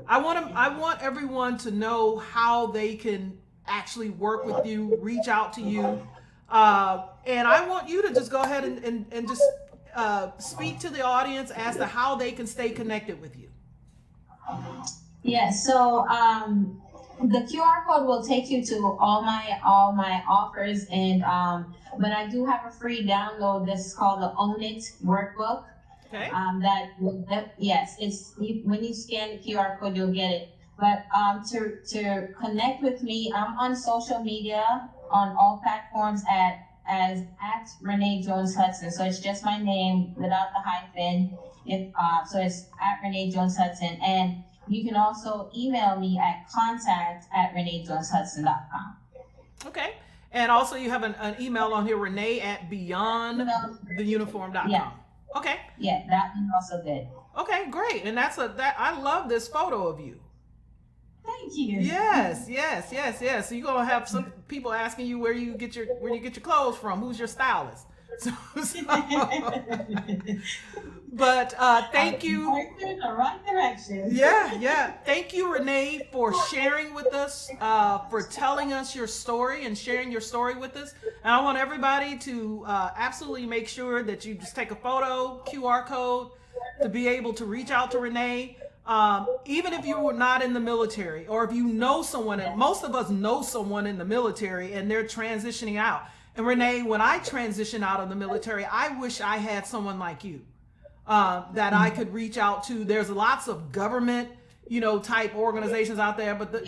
I want everyone to know how they can actually work with you, reach out to you. And I want you to just go ahead and just speak to the audience as to how they can stay connected with you. Yeah, so the QR code will take you to all my offers, and but I do have a free download that's called the Own It workbook. Okay. Yes, when you scan the QR code, you'll get it. But to connect with me, I'm on social media on all platforms at Renee Jones-Hudson. So it's just my name without the hyphen. So it's at Renee Jones-Hudson. And you can also email me at contact@reneejoneshudson.com. Okay. And also you have an email on here, Renee at beyondtheuniform.com. Yeah. Okay. Yeah, that one's also good. Okay, great. And I love this photo of you. Thank you. Yes. So you're gonna have some people asking you where you get your clothes from. Who's your stylist? But thank you. In the right direction. Yeah. Thank you, Renee, for sharing with us, for telling us your story and sharing your story with us. And I want everybody to absolutely make sure that you just take a photo, QR code, to be able to reach out to Renee. Even if you were not in the military, or if you know someone, and most of us know someone in the military and they're transitioning out. And Renee, when I transition out of the military, I wish I had someone like you that I could reach out to. There's lots of government, type organizations out there, but it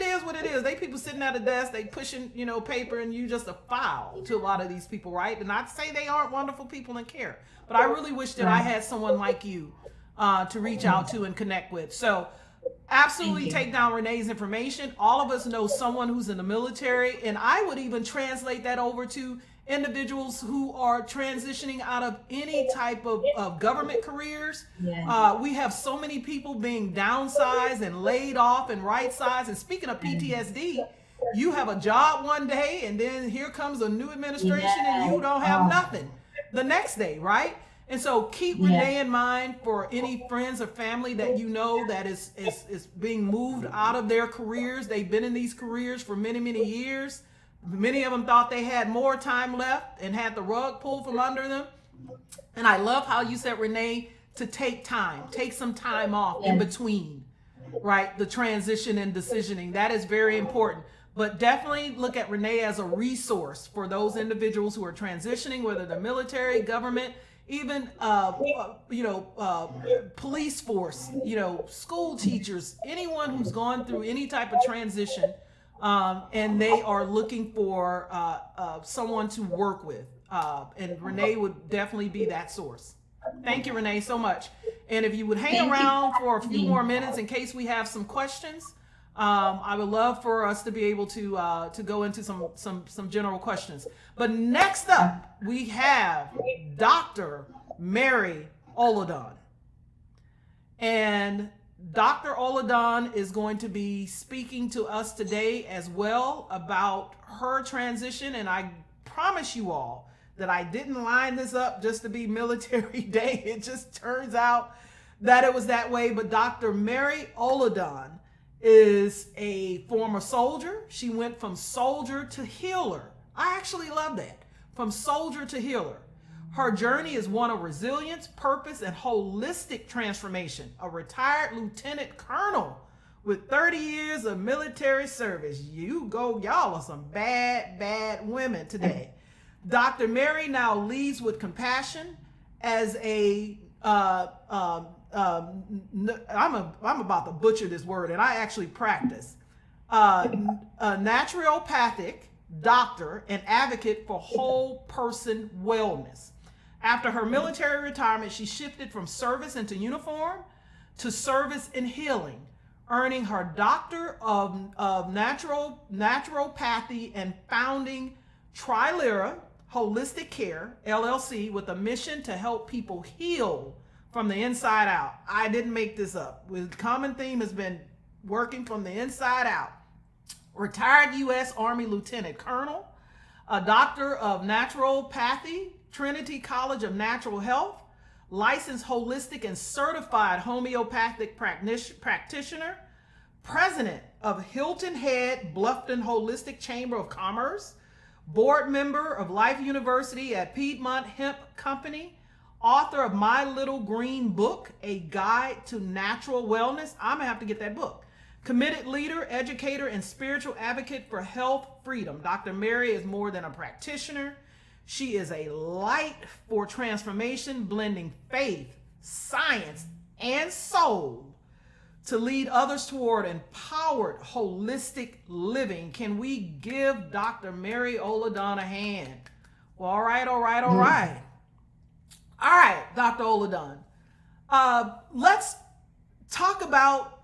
is what it is. They people sitting at a desk, they pushing, paper, and you just a file to a lot of these people, right? And not to say they aren't wonderful people and care, but I really wish that I had someone like you to reach out to and connect with. So absolutely take down Renee's information. All of us know someone who's in the military, and I would even translate that over to individuals who are transitioning out of any type of government careers. We have so many people being downsized and laid off and right-sized. And speaking of PTSD, you have a job one day and then here comes a new administration and you don't have nothing the next day, right? And so keep Renee in mind for any friends or family that you know that is being moved out of their careers. They've been in these careers for many, many years. Many of them thought they had more time left and had the rug pulled from under them. And I love how you said, Renee, to take some time off in between, right? The transition and decisioning. That is very important. But definitely look at Renee as a resource for those individuals who are transitioning, whether they're military, government, even police force, school teachers, anyone who's gone through any type of transition, and they are looking for someone to work with. And Renee would definitely be that source. Thank you, Renee, so much. And if you would hang around for a few more minutes in case we have some questions, I would love for us to be able to go into some general questions. But next up, we have Dr. Mary Olodun. And Dr. Olodun is going to be speaking to us today as well about her transition. And I promise you all that I didn't line this up just to be Military Day. It just turns out that it was that way. But Dr. Mary Olodun is a former soldier. She went from soldier to healer I actually love that. From soldier to healer. Her journey is one of resilience, purpose, and holistic transformation. A retired lieutenant colonel with 30 years of military service. You go, y'all are some bad, bad women today. Dr. Mary now leads with compassion as I'm about to butcher this word, and I actually practice. A naturopathic doctor and advocate for whole person wellness. After her military retirement, she shifted from service into uniform to service in healing, earning her Doctor of Naturopathy and founding Trilera Holistic Care, LLC, with a mission to help people heal from the inside out. I didn't make this up. The common theme has been working from the inside out. Retired U.S. Army Lieutenant Colonel, a Doctor of Naturopathy, Trinity College of Natural Health, licensed holistic and certified homeopathic practitioner, president of Hilton Head Bluffton Holistic Chamber of Commerce, board member of Life University at Piedmont Hemp Company, author of My Little Green Book, A Guide to Natural Wellness. I'm gonna have to get that book. Committed leader, educator, and spiritual advocate for health freedom. Dr. Mary is more than a practitioner. She is a light for transformation, blending faith, science, and soul to lead others toward empowered, holistic living. Can we give Dr. Mary Olodun a hand? Well, all right. All right, Dr. Olodun. Let's talk about,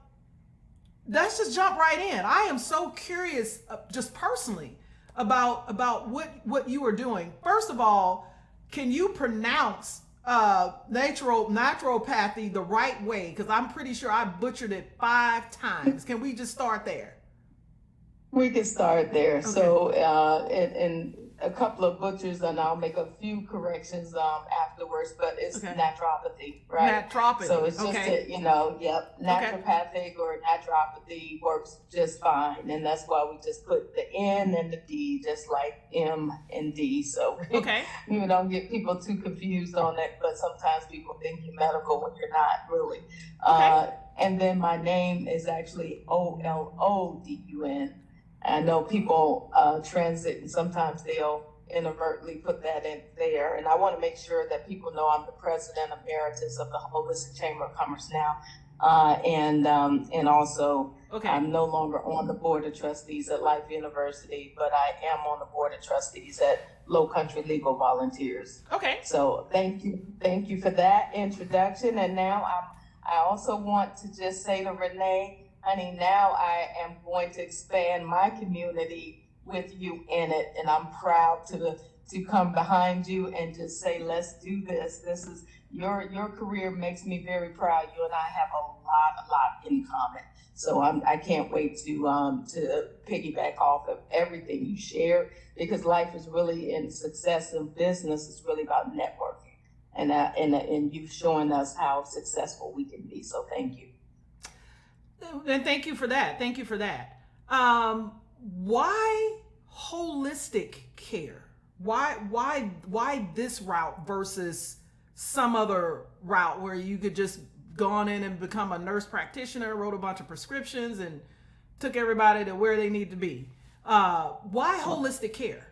let's just jump right in. I am so curious, just personally, about what you are doing. First of all, can you pronounce naturopathy the right way? Because I'm pretty sure I butchered it 5 times. Can we just start there? We can start there. Okay. So, in a couple of butchers, and I'll make a few corrections afterwards. But it's naturopathy, right? Naturopathy. So it's just naturopathic or naturopathy works just fine, and that's why we just put the N and the D, just like M and D. So you don't get people too confused on it. But sometimes people think you're medical when you're not really. And then my name is actually Olodun. I know people transit, and sometimes they'll inadvertently put that in there. And I want to make sure that people know I'm the president emeritus of the Holistic Chamber of Commerce now. And also I'm no longer on the board of trustees at Life University, but I am on the board of trustees at Low Country Legal Volunteers. Okay. So thank you for that introduction. And now I also want to just say to Renee, honey, now I am going to expand my community with you in it, and I'm proud to come behind you and just say, let's do this. This is your career makes me very proud. You and I have a lot in common. So I can't wait to piggyback off of everything you shared, because life is really, in success in business, is really about networking, and you've shown us how successful we can be. So thank you. And thank you for that. Why holistic care? Why this route versus some other route where you could just go on in and become a nurse practitioner, wrote a bunch of prescriptions, and took everybody to where they need to be? Why holistic care?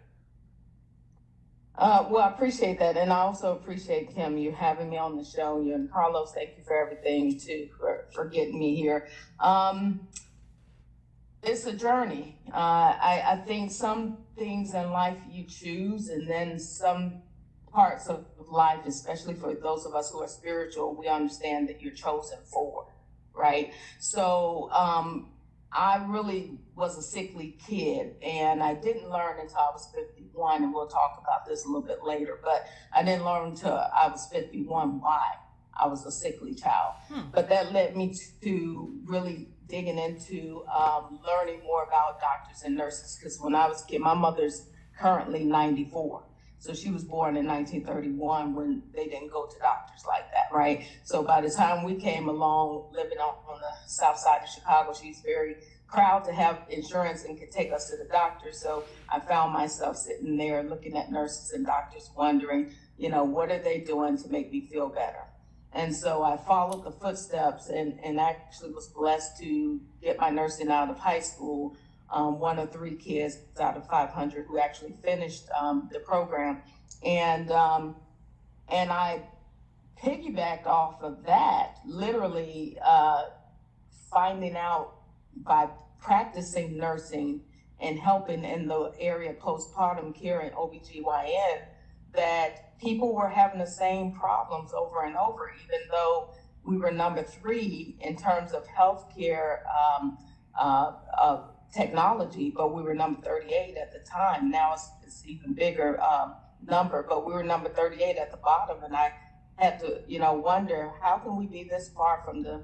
Well, I appreciate that. And I also appreciate, Kim, you having me on the show. You and Carlos, thank you for everything too, for getting me here. It's a journey. I think some things in life you choose, and then some parts of life, especially for those of us who are spiritual, we understand that you're chosen for, right? So, I really was a sickly kid, and I didn't learn until I was 51, and we'll talk about this a little bit later, but I didn't learn until I was 51 why I was a sickly child. But that led me to really digging into learning more about doctors and nurses, because when I was a kid, my mother's currently 94. So she was born in 1931 when they didn't go to doctors like that, right? So by the time we came along, living on the south side of Chicago, she's very proud to have insurance and could take us to the doctor. So I found myself sitting there looking at nurses and doctors wondering, what are they doing to make me feel better? And so I followed the footsteps and actually was blessed to get my nursing out of high school. One of 3 kids out of 500 who actually finished the program. And I piggybacked off of that, literally finding out by practicing nursing and helping in the area of postpartum care and OBGYN that people were having the same problems over and over, even though we were number 3 in terms of healthcare technology, but we were number 38 at the time. Now it's even bigger number, but we were number 38 at the bottom. And I had to, wonder, how can we be this far from the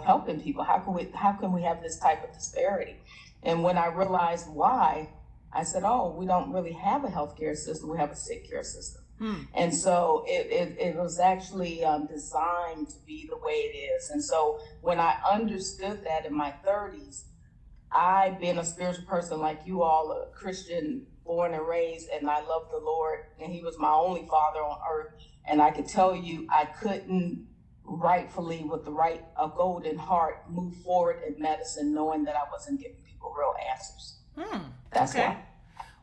helping people? How can we have this type of disparity? And when I realized why, I said, oh, we don't really have a healthcare system, we have a sick care system. And so it was actually designed to be the way it is. And so when I understood that in my 30s, I, being a spiritual person like you all, a Christian born and raised, and I love the Lord, and he was my only father on earth. And I could tell you, I couldn't rightfully, with a golden heart, move forward in medicine, knowing that I wasn't giving people real answers. That's okay. why.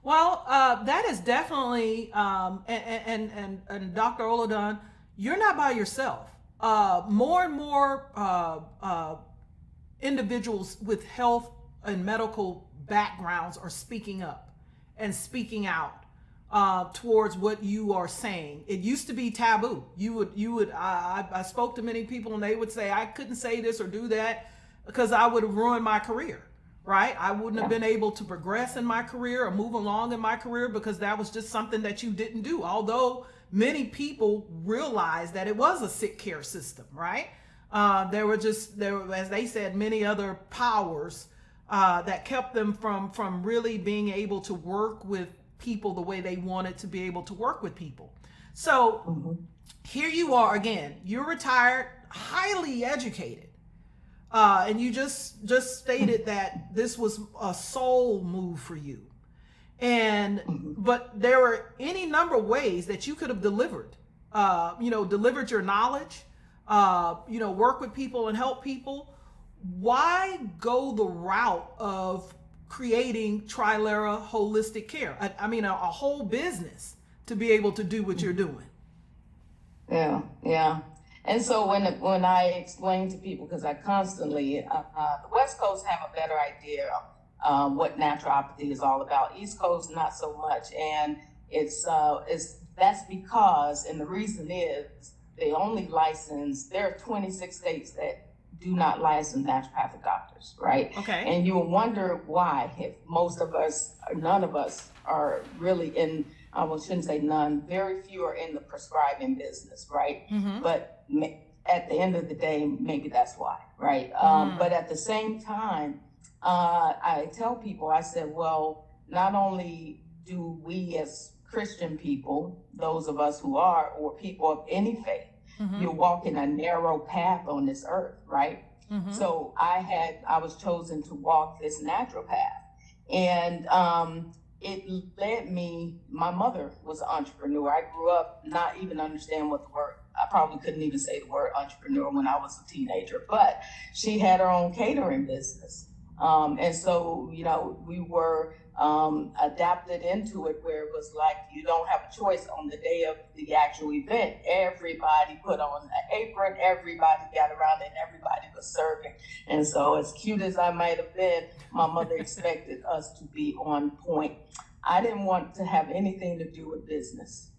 Well, that is definitely, and Dr. Olodun, you're not by yourself. More and more individuals with health and medical backgrounds are speaking up and speaking out towards what you are saying. It used to be taboo. I spoke to many people and they would say, I couldn't say this or do that because I would have ruined my career, right? I wouldn't have been able to progress in my career or move along in my career because that was just something that you didn't do. Although many people realized that it was a sick care system, right? There were, as they said, many other powers that kept them from really being able to work with people the way they wanted to be able to work with people. So here you are again, you're retired, highly educated. And you just stated that this was a soul move for you. And, but there were any number of ways that you could have delivered your knowledge, work with people and help people. Why go the route of creating Trilera Holistic Care? I mean, a whole business to be able to do what you're doing. Yeah. And so when I explain to people, because I constantly, the West Coast have a better idea what naturopathy is all about. East Coast, not so much. And that's because, and the reason is, they only license, there are 26 states that do not license naturopathic doctors, right? Okay. And you will wonder why, if most of us, or none of us, are really in, I shouldn't say none, very few are in the prescribing business, right? But at the end of the day, maybe that's why, right? But at the same time, I tell people, I said, well, not only do we as Christian people, those of us who are, or people of any faith, you're walking a narrow path on this earth, right? So I was chosen to walk this natural path. And it led me, my mother was an entrepreneur. I grew up not even understanding what the word, I probably couldn't even say the word entrepreneur when I was a teenager, but she had her own catering business. And so, we were adapted into it, where it was like, you don't have a choice on the day of the actual event. Everybody put on an apron, everybody got around, and everybody was serving. And so, as cute as I might have been, my mother expected us to be on point. I didn't want to have anything to do with business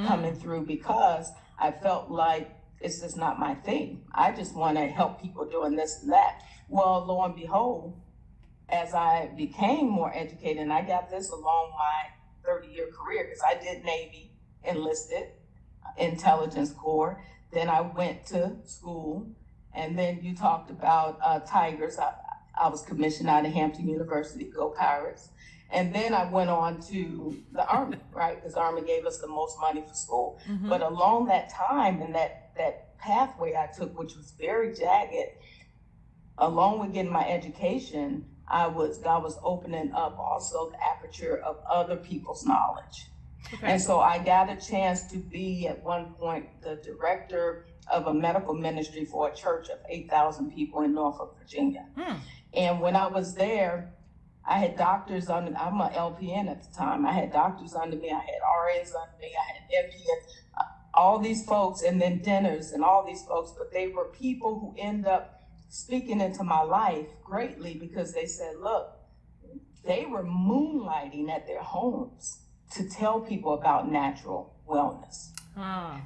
coming through, because I felt like it's just not my thing. I just want to help people doing this and that. Well, lo and behold, as I became more educated, and I got this along my 30-year career, because I did Navy, enlisted, intelligence corps. Then I went to school, and then you talked about Tigers. I was commissioned out of Hampton University, go Pirates. And then I went on to the Army, right? Because the Army gave us the most money for school. Mm-hmm. But along that time and that pathway I took, which was very jagged, along with getting my education, God was opening up also the aperture of other people's knowledge. Okay. And so I got a chance to be at one point the director of a medical ministry for a church of 8,000 people in Norfolk, Virginia. And when I was there, I had doctors under, I'm an LPN at the time. I had doctors under me, I had RNs under me, I had MPNs, all these folks, and then dentists and all these folks, but they were people who end up speaking into my life greatly because they said, look, they were moonlighting at their homes to tell people about natural wellness.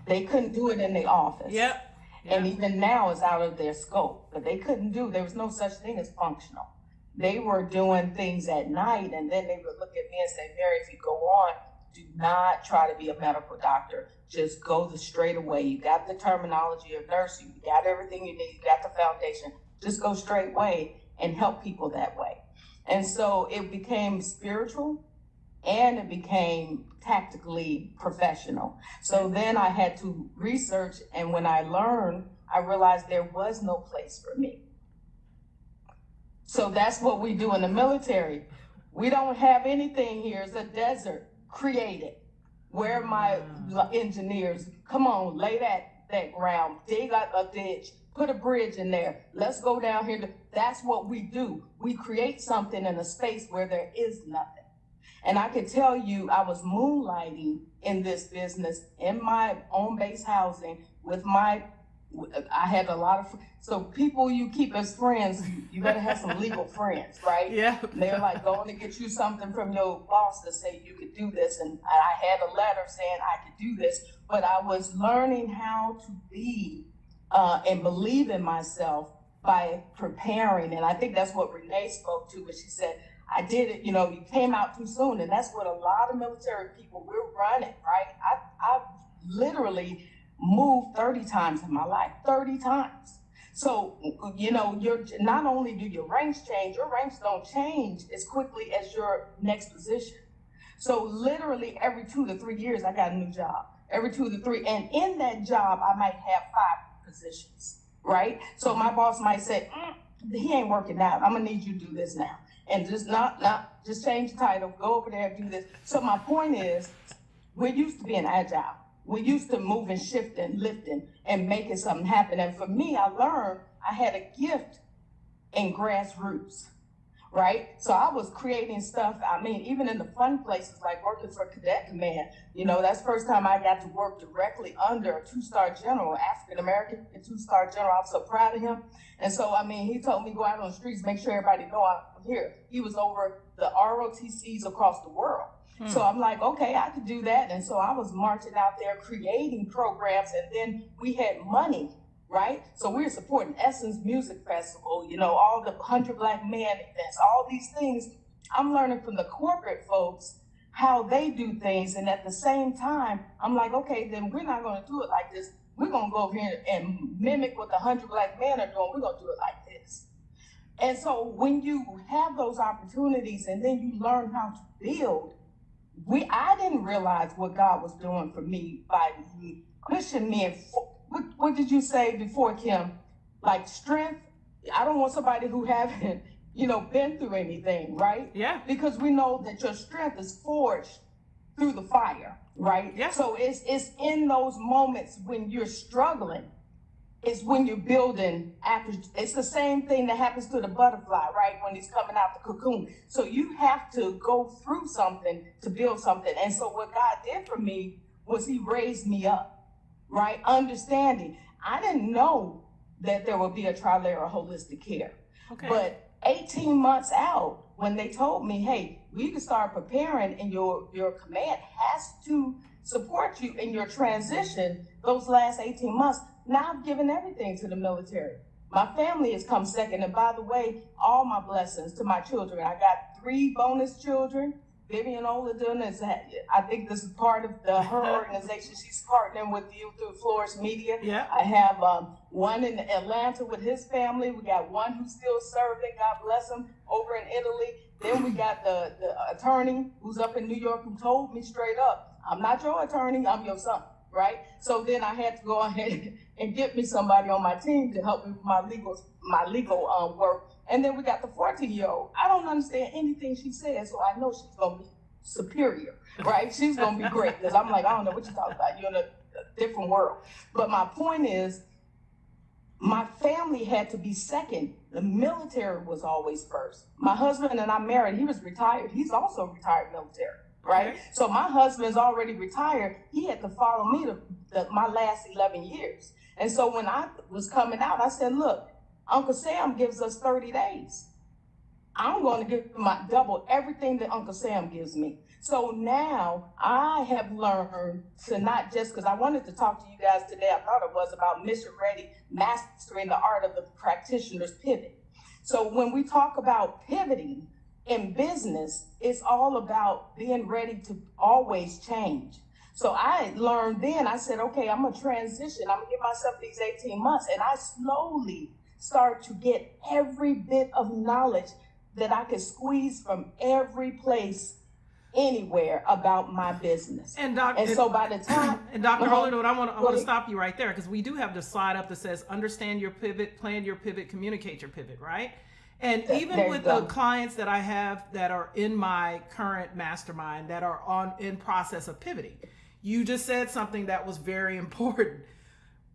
They couldn't do it in the office. Yep. And even now it's out of their scope, but they couldn't do, there was no such thing as functional. They were doing things at night, and then they would look at me and say, Mary, if you go on, do not try to be a medical doctor. Just go the straight away. You got the terminology of nursing. You got everything you need. You got the foundation. Just go straight way and help people that way. And so it became spiritual and it became tactically professional. So then I had to research, and when I learned, I realized there was no place for me. So that's what we do in the military. We don't have anything here. It's a desert. Create it. Where are my engineers? Come on, lay that ground, dig out a ditch, put a bridge in there. Let's go down here. That's what we do. We create something in a space where there is nothing. And I could tell you, I was moonlighting in this business in my own base housing with I had a lot of, so people you keep as friends, you better have some legal friends, right? Yeah. They're like going to get you something from your boss to say you could do this. And I had a letter saying I could do this, but I was learning how to be and believe in myself by preparing. And I think that's what Renee spoke to when she said, I did it, you came out too soon. And that's what a lot of military people, we're running, right? I literally moved 30 times in my life, 30 times. So, you're not only do your ranks change, your ranks don't change as quickly as your next position. So literally every 2 to 3 years, I got a new job. Every 2 to 3, and in that job, I might have 5 positions, right? So my boss might say, he ain't working out. I'm gonna need you to do this now. And just not just change the title, go over there and do this. So my point is, we're used to being agile. We're used to moving, shifting, lifting, and making something happen. And for me, I learned I had a gift in grassroots, right? So I was creating stuff. I mean, even in the fun places like working for Cadet Command, that's the first time I got to work directly under a 2-star general, African-American 2-star general. I was so proud of him. And so, he told me go out on the streets, make sure everybody know I'm here. He was over the ROTCs across the world. So I'm like, okay, I could do that. And so I was marching out there creating programs, and then we had money, right? So we were supporting Essence Music Festival, all the 100 Black Men events, all these things. I'm learning from the corporate folks how they do things. And at the same time, I'm like, okay, then we're not going to do it like this. We're going to go over here and mimic what the 100 Black Men are doing. We're going to do it like this. And so when you have those opportunities and then you learn how to build, I didn't realize what God was doing for me by pushing me. And what did you say before, Kim? Like strength. I don't want somebody who haven't, been through anything, right? Yeah. Because we know that your strength is forged through the fire, right? Yeah. So it's in those moments when you're struggling, it's when you're building after. It's the same thing that happens to the butterfly, right? When he's coming out the cocoon. So you have to go through something to build something. And so what God did for me was he raised me up, right? Understanding. I didn't know that there would be a Trilera holistic care. Okay. But 18 months out, when they told me, hey, we can start preparing and your command has to support you in your transition those last 18 months. Now I've given everything to the military. My family has come second. And by the way, all my blessings to my children. I got 3 bonus children Vivian Olodun is, I think this is part of her organization. She's partnering with you through Flores Media. Yeah. I have one in Atlanta with his family. We got one who's still serving, God bless him, over in Italy. Then we got the attorney who's up in New York who told me straight up, I'm not your attorney, I'm your son, right? So then I had to go ahead and get me somebody on my team to help me with my legal work. And then we got the 14-year-old. I don't understand anything she says, so I know she's going to be superior, right? She's going to be great, because I'm like, I don't know what you're talking about. You're in a different world. But my point is, my family had to be second. The military was always first. My husband and I married. He was retired. He's also retired military, right? Okay. So my husband's already retired. He had to follow me my last 11 years. And so when I was coming out, I said, look, Uncle Sam gives us 30 days. I'm going to give my double everything that Uncle Sam gives me. So now I have learned to not just, because I wanted to talk to you guys today, I thought it was about mission ready, mastering the art of the practitioner's pivot. So when we talk about pivoting in business, it's all about being ready to always change. So I learned then, I said, okay, I'm going to transition. I'm going to give myself these 18 months. And I slowly start to get every bit of knowledge that I could squeeze from every place, anywhere about my business. And so by the time, and Dr. Olodun, I want to stop you right there, because we do have the slide up that says understand your pivot, plan your pivot, communicate your pivot, right? And even with the clients that I have that are in my current mastermind that are in process of pivoting, you just said something that was very important.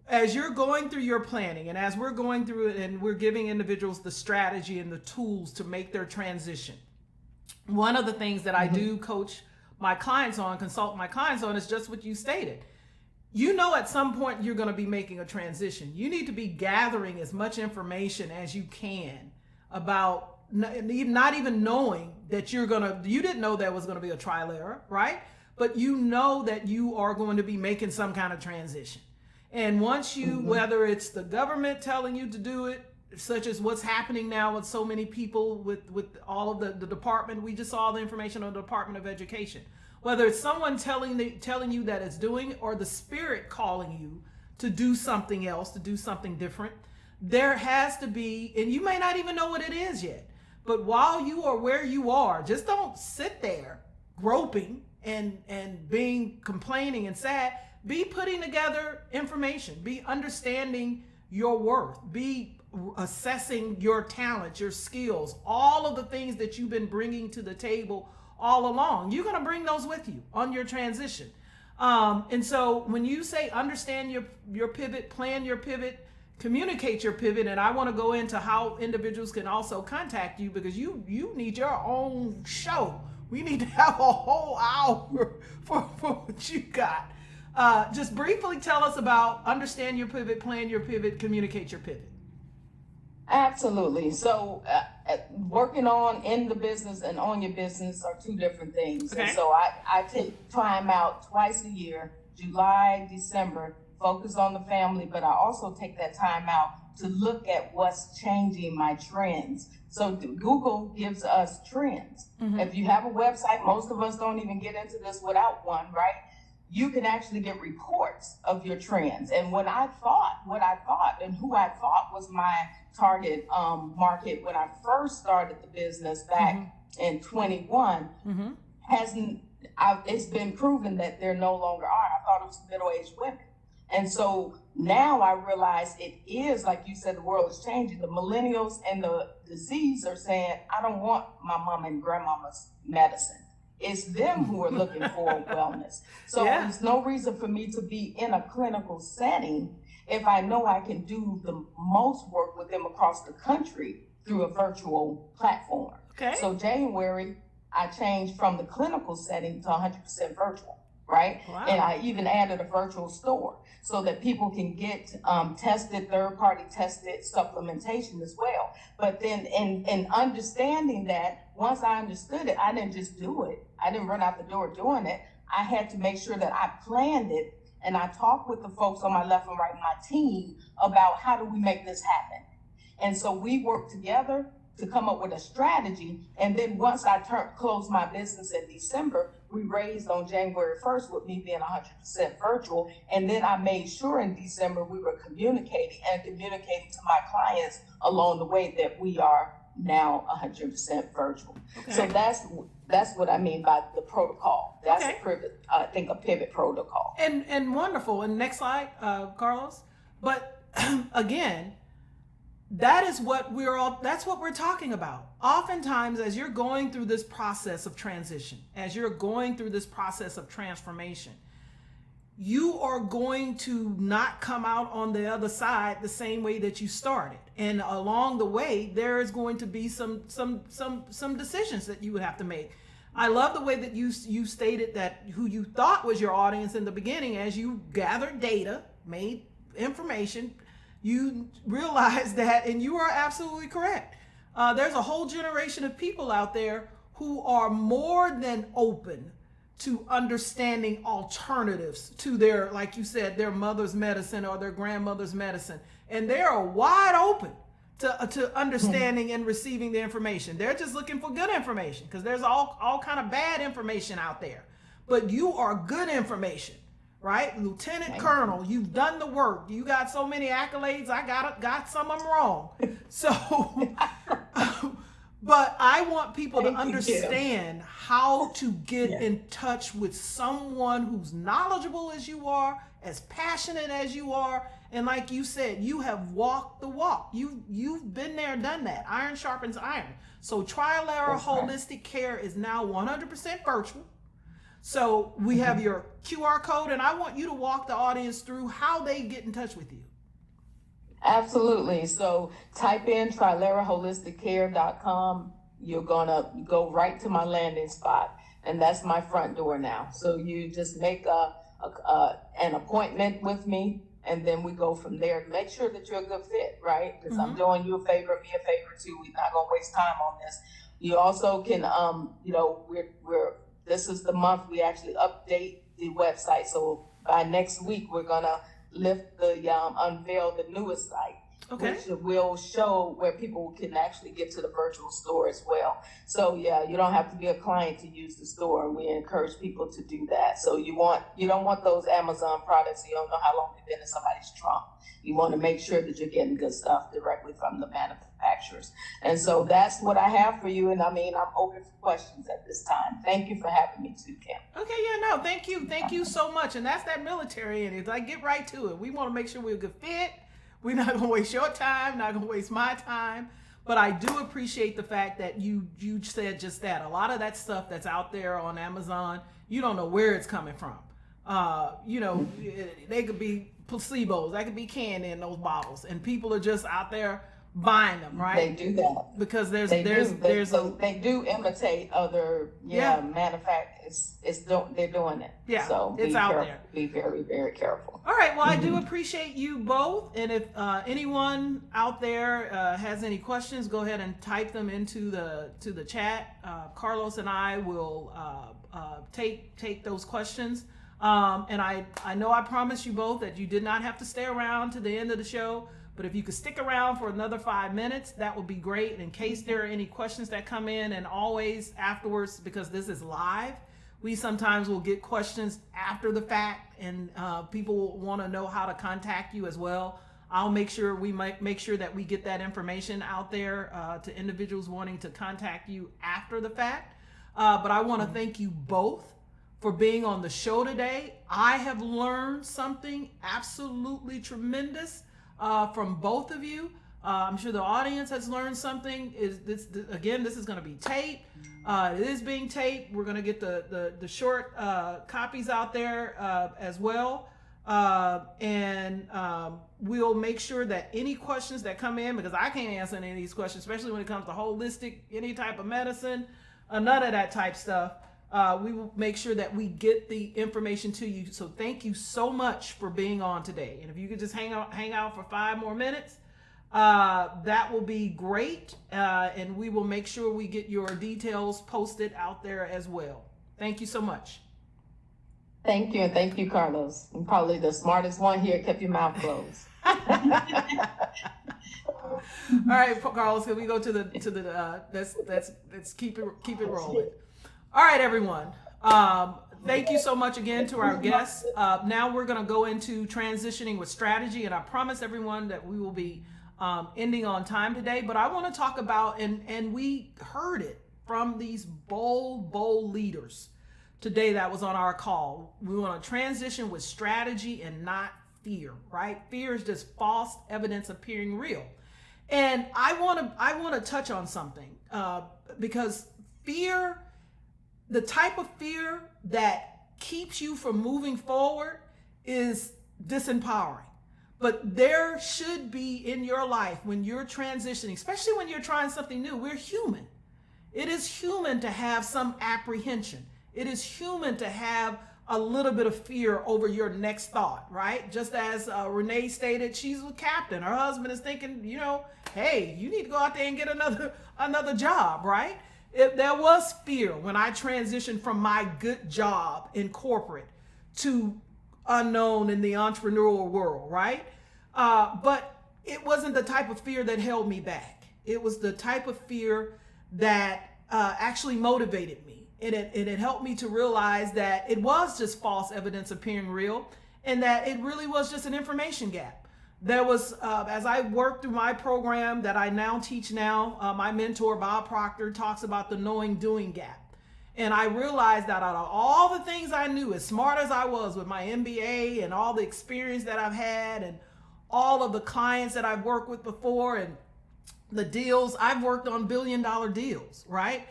As you're going through your planning, and as we're going through it, and we're giving individuals the strategy and the tools to make their transition, one of the things that I do coach my clients on, consult my clients on, is just what you stated. You know, at some point you're going to be making a transition. You need to be gathering as much information as you can about not even knowing that you didn't know there was going to be a Trilera, right? But you know that you are going to be making some kind of transition. And once you, whether it's the government telling you to do it, such as what's happening now with so many people with all of the department, we just saw the information on the Department of Education, whether it's someone telling you that it's doing, or the spirit calling you to do something else, to do something different, there has to be, and you may not even know what it is yet, but while you are where you are, just don't sit there groping and being complaining and sad. Be putting together information, be understanding your worth, be assessing your talent, your skills, all of the things that you've been bringing to the table all along. You're going to bring those with you on your transition. And so when you say understand your pivot, plan your pivot, communicate your pivot, and I want to go into how individuals can also contact you, because you need your own show. We need to have a whole hour for what you got. Just briefly tell us about understand your pivot, plan your pivot, communicate your pivot. Absolutely. So working on in the business and on your business are two different things. Okay. And so I take time out twice a year, July, December, focus on the family, but I also take that time out to look at what's changing my trends. So Google gives us trends. If you have a website, most of us don't even get into this without one, right? You can actually get reports of your trends. And what I thought and who I thought was my target market when I first started the business back in 21 it's been proven that there no longer are. I thought it was middle-aged women. And so now I realize it is, like you said, the world is changing. The millennials and the disease are saying, I don't want my mom and grandmama's medicine. It's them who are looking for wellness. So there's no reason for me to be in a clinical setting if I know I can do the most work with them across the country through a virtual platform. Okay. So January, I changed from the clinical setting to 100% virtual, right? Wow. And I even added a virtual store so that people can get tested, third-party tested supplementation as well. But then in understanding that, once I understood it, I didn't just do it. I didn't run out the door doing it. I had to make sure that I planned it, and I talked with the folks on my left and right, my team, about how do we make this happen. And so we worked together to come up with a strategy. And then once I closed my business in December, we raised on January 1st with me being 100% virtual. And then I made sure in December we were communicating to my clients along the way that we are now 100% virtual. Okay. So that's what I mean by the protocol. That's I think a pivot protocol. And wonderful. And next slide, Carlos. But again, that's what we're talking about. Oftentimes, as you're going through this process of transition, as you're going through this process of transformation, you are going to not come out on the other side the same way that you started. And along the way, there is going to be some decisions that you would have to make. I love the way that you stated that who you thought was your audience in the beginning. As you gathered data, made information, you realize that, and you are absolutely correct. There's a whole generation of people out there who are more than open to understanding alternatives to their, like you said, their mother's medicine or their grandmother's medicine. And they are wide open to understanding and receiving the information. They're just looking for good information, because there's all kind of bad information out there. But you are good information. Right? Lieutenant Colonel, you've done the work. You got so many accolades. I got some of them wrong. So, but I want people to understand how to get in touch with someone who's knowledgeable as you are, as passionate as you are. And like you said, you have walked the walk. You've been there, done that. Iron sharpens iron. So Trilera Holistic Care is now 100% virtual. So we have your QR code, and I want you to walk the audience through how they get in touch with you. Absolutely. So type in TrileraHolisticCare.com. You're going to go right to my landing spot, and that's my front door now. So you just make an appointment with me, and then we go from there. Make sure that you're a good fit, right? Because I'm doing you a favor, me a favor too. We're not going to waste time on this. You also can, this is the month we actually update the website. So by next week, we're gonna unveil the newest site, which will show where people can actually get to the virtual store as well. So yeah, you don't have to be a client to use the store. We encourage people to do that. So you don't want those Amazon products. You don't know how long they've been in somebody's trunk. You want to make sure that you're getting good stuff directly from the manufacturers. And so that's what I have for you. And I mean, I'm open for questions at this time. Thank you for having me too, Kim. Okay, thank you. Thank you so much. And that's that military in it. Like, get right to it. We want to make sure we're a good fit. We're not going to waste your time, not going to waste my time. But I do appreciate the fact that you said just that. A lot of that stuff that's out there on Amazon, you don't know where it's coming from. They could be placebos, that could be candy in those bottles, and people are just out there buying them, right? They do that because they do imitate other manufacturers. They're doing it. Yeah, so it's out there. Be very, very careful. All right. Well, I do appreciate you both, and if anyone out there has any questions, go ahead and type them into the chat. Carlos and I will take those questions. And I know I promised you both that you did not have to stay around to the end of the show, but if you could stick around for another 5 minutes, that would be great. In case there are any questions that come in, and always afterwards, because this is live, we sometimes will get questions after the fact, and people will want to know how to contact you as well. I'll make sure that we get that information out there to individuals wanting to contact you after the fact. But I want to thank you both for being on the show today. I have learned something absolutely tremendous from both of you. I'm sure the audience has learned something. This is going to be taped. It is being taped. We're going to get the short copies out there as well. And we'll make sure that any questions that come in, because I can't answer any of these questions, especially when it comes to holistic, any type of medicine, none of that type stuff. We will make sure that we get the information to you. So thank you so much for being on today. And if you could just hang out for 5 more minutes, that will be great. And we will make sure we get your details posted out there as well. Thank you so much. Thank you. And thank you, Carlos. You're probably the smartest one here. Kept your mouth closed. All right, Carlos, can we go to the let's keep it rolling. All right, everyone. Thank you so much again to our guests. Now we're going to go into transitioning with strategy, and I promise everyone that we will be ending on time today. But I want to talk about, and we heard it from these bold leaders today that was on our call. We want to transition with strategy and not fear, right? Fear is just false evidence appearing real. And I want to touch on something because fear, the type of fear that keeps you from moving forward, is disempowering. But there should be in your life, when you're transitioning, especially when you're trying something new, we're human. It is human to have some apprehension. It is human to have a little bit of fear over your next thought, right? Just as Renea stated, she's a captain. Her husband is thinking, hey, you need to go out there and get another job, right? There was fear when I transitioned from my good job in corporate to unknown in the entrepreneurial world, right? But it wasn't the type of fear that held me back. It was the type of fear that actually motivated me. And it helped me to realize that it was just false evidence appearing real, and that it really was just an information gap. There was, as I worked through my program that I now teach my mentor, Bob Proctor, talks about the knowing doing gap. And I realized that out of all the things I knew, as smart as I was with my MBA and all the experience that I've had and all of the clients that I've worked with before and the deals, I've worked on $1 billion deals, right?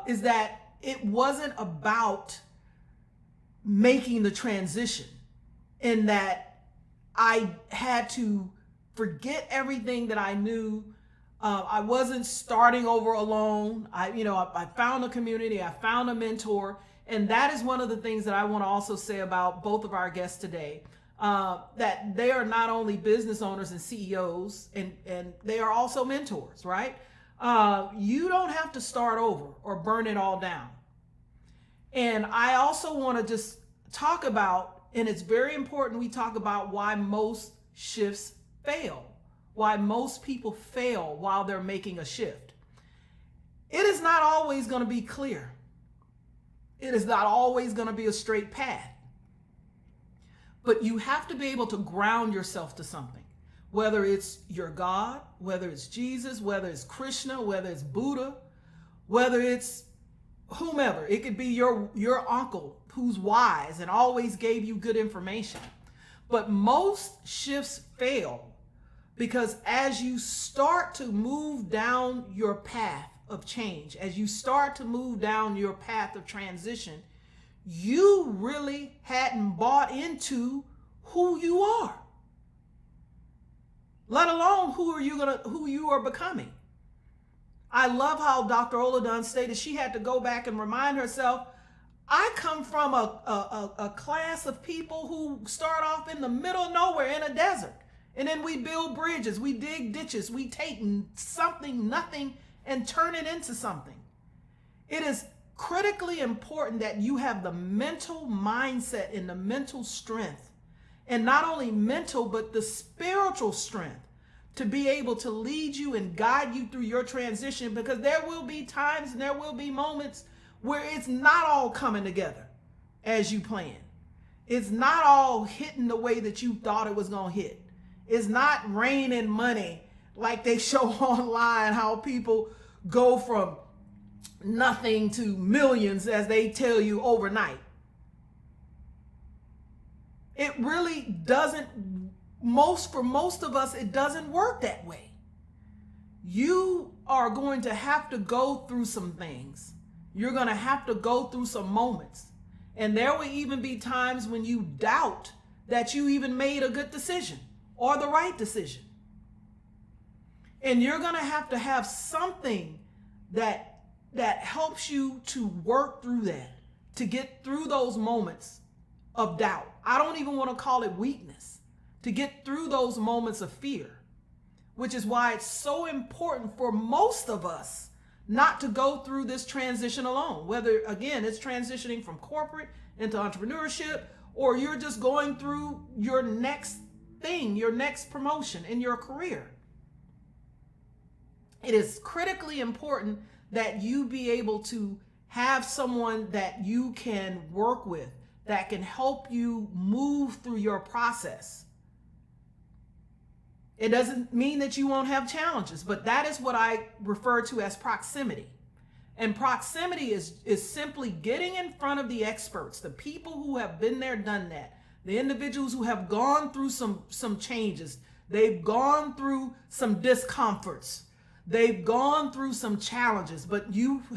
Is that it wasn't about making the transition, in that I had to forget everything that I knew. I wasn't starting over alone. I found a community, I found a mentor, and that is one of the things that I want to also say about both of our guests today. That they are not only business owners and CEOs, and they are also mentors, right? You don't have to start over or burn it all down. And I also want to just talk about, and it's very important we talk about why most shifts fail, why most people fail while they're making a shift. It is not always going to be clear. It is not always going to be a straight path. But you have to be able to ground yourself to something, whether it's your God, whether it's Jesus, whether it's Krishna, whether it's Buddha, whether it's whomever. It could be your uncle who's wise and always gave you good information. But most shifts fail because as you start to move down your path of change, as you start to move down your path of transition, you really hadn't bought into who you are, let alone who you are becoming. I love how Dr. Olodun stated she had to go back and remind herself, I come from a class of people who start off in the middle of nowhere in a desert. And then we build bridges, we dig ditches, we take nothing, and turn it into something. It is critically important that you have the mental mindset and the mental strength, and not only mental, but the spiritual strength to be able to lead you and guide you through your transition, because there will be times and there will be moments where it's not all coming together as you plan. It's not all hitting the way that you thought it was going to hit. It's not raining money like they show online, how people go from nothing to millions, as they tell you, overnight. It really doesn't, for most of us, it doesn't work that way. You are going to have to go through some things. You're going to have to go through some moments. And there will even be times when you doubt that you even made a good decision or the right decision. And you're going to have something that helps you to work through that, to get through those moments of doubt. I don't even want to call it weakness, to get through those moments of fear, which is why it's so important for most of us not to go through this transition alone. Whether, again, it's transitioning from corporate into entrepreneurship, or you're just going through your next thing, your next promotion in your career. it is critically important that you be able to have someone that you can work with, that can help you move through your process. It doesn't mean that you won't have challenges, but that is what I refer to as proximity. And proximity is simply getting in front of the experts, the people who have been there, done that, the individuals who have gone through some changes. They've gone through some discomforts. They've gone through some challenges, but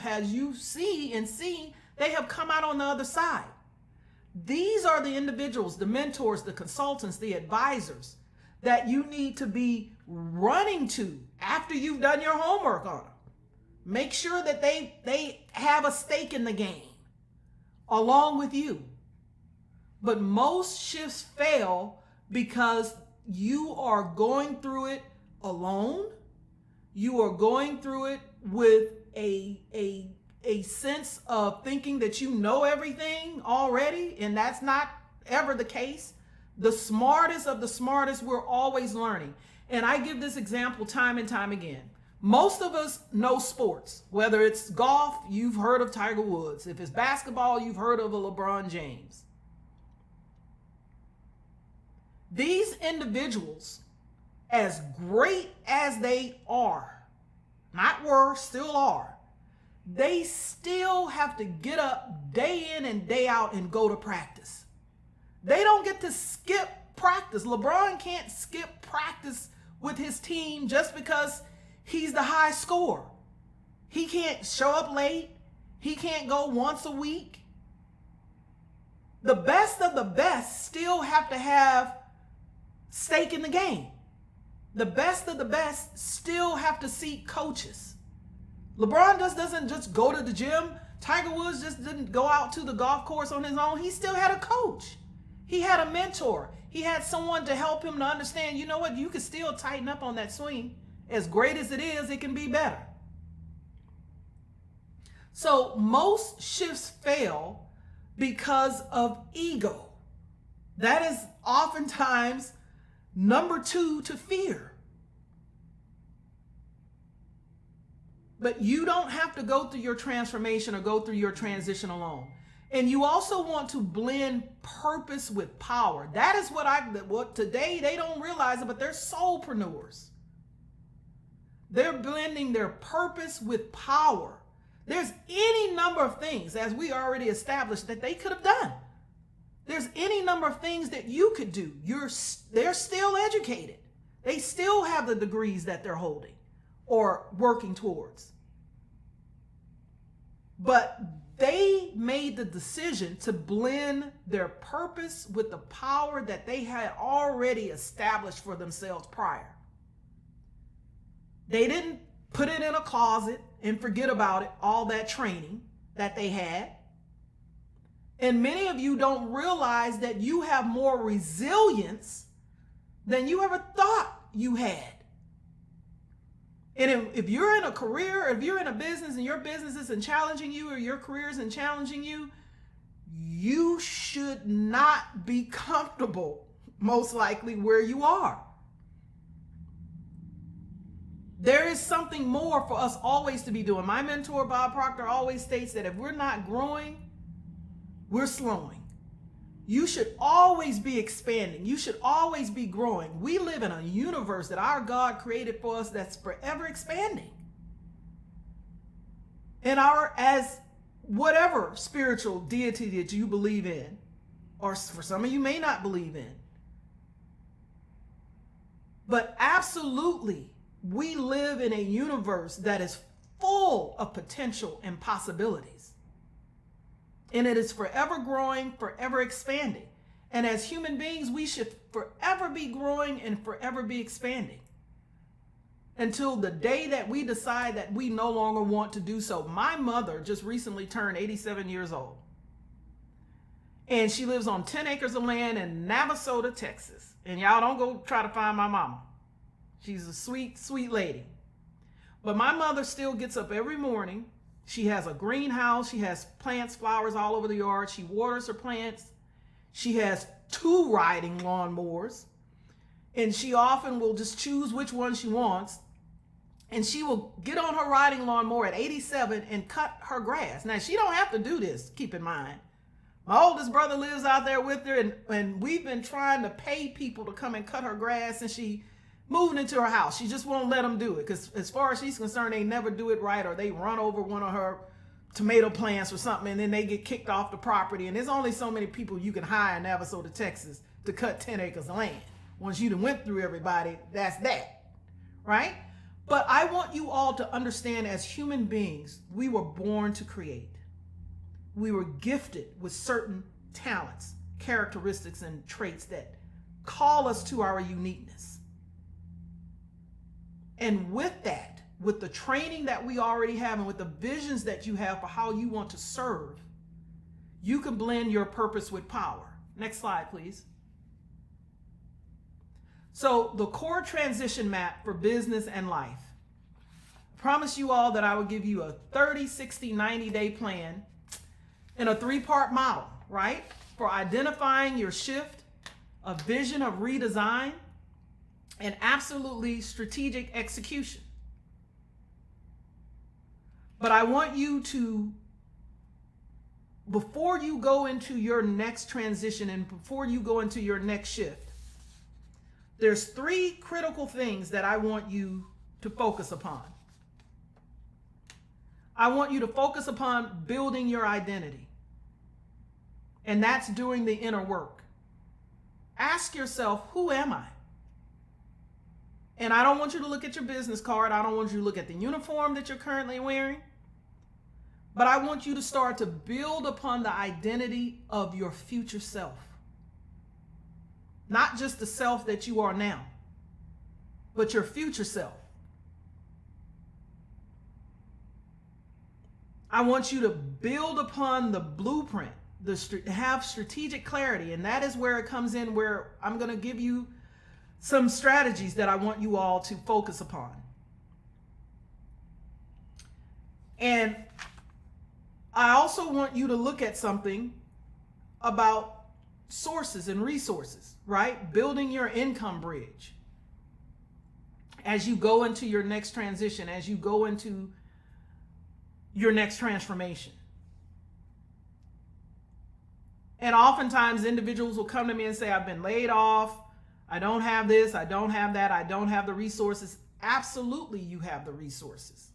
as you see, they have come out on the other side. These are the individuals, the mentors, the consultants, the advisors that you need to be running to after you've done your homework on them. Make sure that they have a stake in the game along with you. But most shifts fail because you are going through it alone. You are going through it with a sense of thinking that you know everything already, and that's not ever the case. The smartest of the smartest, we're always learning. And I give this example time and time again. Most of us know sports. Whether it's golf, you've heard of Tiger Woods. If it's basketball, you've heard of a LeBron James. These individuals, as great as they are, not were, still are, they still have to get up day in and day out and go to practice. They don't get to skip practice. LeBron can't skip practice with his team just because he's the high scorer. He can't show up late. He can't go once a week. The best of the best still have to have stake in the game. The best of the best still have to seek coaches. LeBron doesn't just go to the gym. Tiger Woods just didn't go out to the golf course on his own. He still had a coach. He had a mentor. He had someone to help him to understand, you know what, you can still tighten up on that swing. As great as it is, it can be better. So most shifts fail because of ego. That is oftentimes number 2 to fear. But you don't have to go through your transformation or go through your transition alone. And you also want to blend purpose with power. That is what today they don't realize it, but they're soulpreneurs. They're blending their purpose with power. There's any number of things, as we already established, that they could have done. There's any number of things that you could do. They're still educated. They still have the degrees that they're holding or working towards. But they made the decision to blend their purpose with the power that they had already established for themselves prior. They didn't put it in a closet and forget about it, all that training that they had. And many of you don't realize that you have more resilience than you ever thought you had. And if you're in a career, if you're in a business and your business isn't challenging you or your career isn't challenging you, you should not be comfortable, most likely, where you are. There is something more for us always to be doing. My mentor, Bob Proctor, always states that if we're not growing, we're slowing. You should always be expanding. You should always be growing. We live in a universe that our God created for us that's forever expanding. And as whatever spiritual deity that you believe in, or for some of you may not believe in, but absolutely, we live in a universe that is full of potential and possibilities. And it is forever growing, forever expanding. And as human beings, we should forever be growing and forever be expanding until the day that we decide that we no longer want to do so. My mother just recently turned 87 years old. And she lives on 10 acres of land in Navasota, Texas. And y'all don't go try to find my mama. She's a sweet, sweet lady. But my mother still gets up every morning. She has a greenhouse. She has plants, flowers all over the yard. She waters her plants. She has 2 riding lawnmowers. And she often will just choose which one she wants. and she will get on her riding lawnmower at 87 and cut her grass. Now, she don't have to do this, keep in mind. My oldest brother lives out there with her, and we've been trying to pay people to come and cut her grass, and she moved into her house. She just won't let them do it, because as far as she's concerned, they never do it right, or they run over one of her tomato plants or something, and then they get kicked off the property. And there's only so many people you can hire in Navasota, Texas to cut 10 acres of land. Once you done went through everybody, that's that, right? But I want you all to understand, as human beings, we were born to create. We were gifted with certain talents, characteristics, and traits that call us to our uniqueness. And with that, with the training that we already have and with the visions that you have for how you want to serve, you can blend your purpose with power. Next slide, please. So the core transition map for business and life. I promise you all that I will give you a 30, 60, 90-day plan in a 3-part model, right? For identifying your shift, a vision of redesign, and absolutely strategic execution. But I want you to, before you go into your next transition and before you go into your next shift, there's 3 critical things that I want you to focus upon. I want you to focus upon building your identity. And that's doing the inner work. Ask yourself, who am I? And I don't want you to look at your business card. I don't want you to look at the uniform that you're currently wearing. But I want you to start to build upon the identity of your future self. Not just the self that you are now, but your future self. I want you to build upon the blueprint, have strategic clarity, and that is where it comes in, where I'm going to give you some strategies that I want you all to focus upon. And I also want you to look at something about sources and resources, right? Building your income bridge as you go into your next transition, as you go into your next transformation. And oftentimes individuals will come to me and say, I've been laid off. I don't have this. I don't have that. I don't have the resources. Absolutely, you have the resources.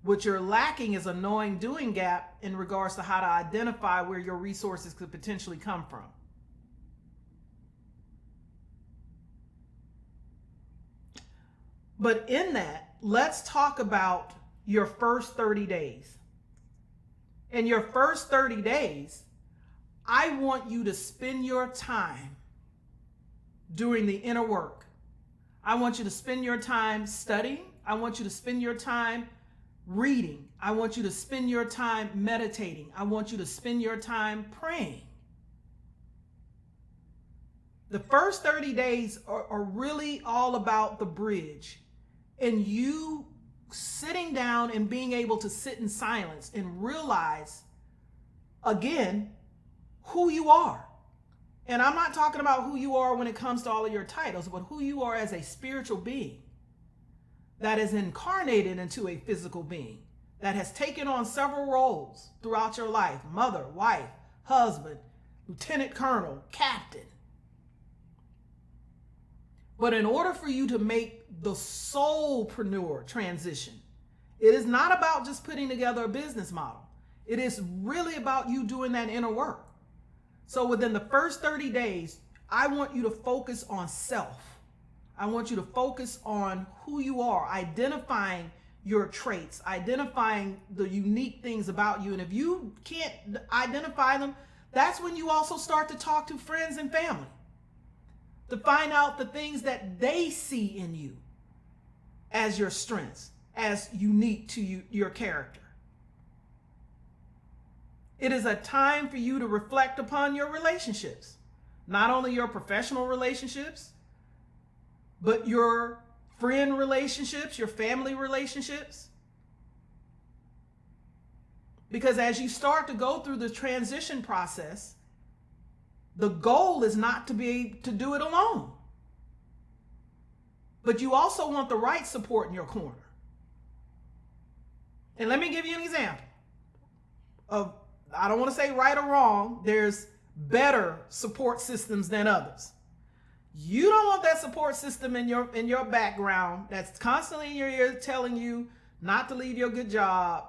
What you're lacking is a knowing doing gap in regards to how to identify where your resources could potentially come from. But in that, let's talk about your first 30 days. In your first 30 days, I want you to spend your time doing the inner work. I want you to spend your time studying. I want you to spend your time reading. I want you to spend your time meditating. I want you to spend your time praying. The first 30 days are really all about the bridge and you sitting down and being able to sit in silence and realize, again, who you are. And I'm not talking about who you are when it comes to all of your titles, but who you are as a spiritual being that is incarnated into a physical being, that has taken on several roles throughout your life: mother, wife, husband, lieutenant colonel, captain. But in order for you to make the soulpreneur transition, it is not about just putting together a business model. It is really about you doing that inner work. So within the first 30 days, I want you to focus on self. I want you to focus on who you are, identifying your traits, identifying the unique things about you. And if you can't identify them, that's when you also start to talk to friends and family to find out the things that they see in you as your strengths, as unique to you, your character. It is a time for you to reflect upon your relationships, not only your professional relationships, but your friend relationships, your family relationships. Because as you start to go through the transition process, the goal is not to be able to do it alone. but you also want the right support in your corner. And let me give you an example of, I don't want to say right or wrong, there's better support systems than others. You don't want that support system in your background that's constantly in your ear telling you not to leave your good job,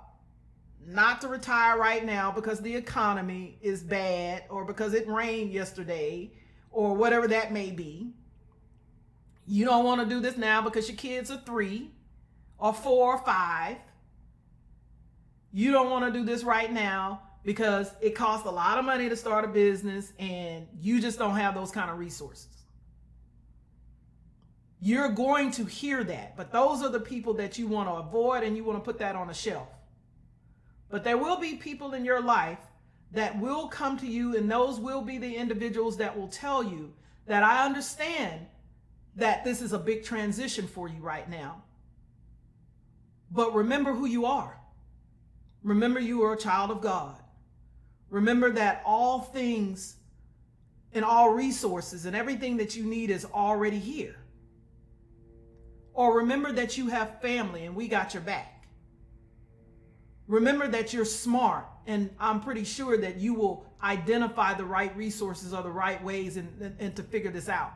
not to retire right now because the economy is bad, or because it rained yesterday, or whatever that may be. You don't want to do this now because your kids are 3 or 4 or 5. You don't want to do this right now because it costs a lot of money to start a business and you just don't have those kind of resources. You're going to hear that, but those are the people that you want to avoid, and you want to put that on a shelf. But there will be people in your life that will come to you, and those will be the individuals that will tell you that I understand that this is a big transition for you right now. But remember who you are. Remember you are a child of God. Remember that all things and all resources and everything that you need is already here. Or remember that you have family and we got your back. Remember that you're smart, and I'm pretty sure that you will identify the right resources or the right ways and to figure this out.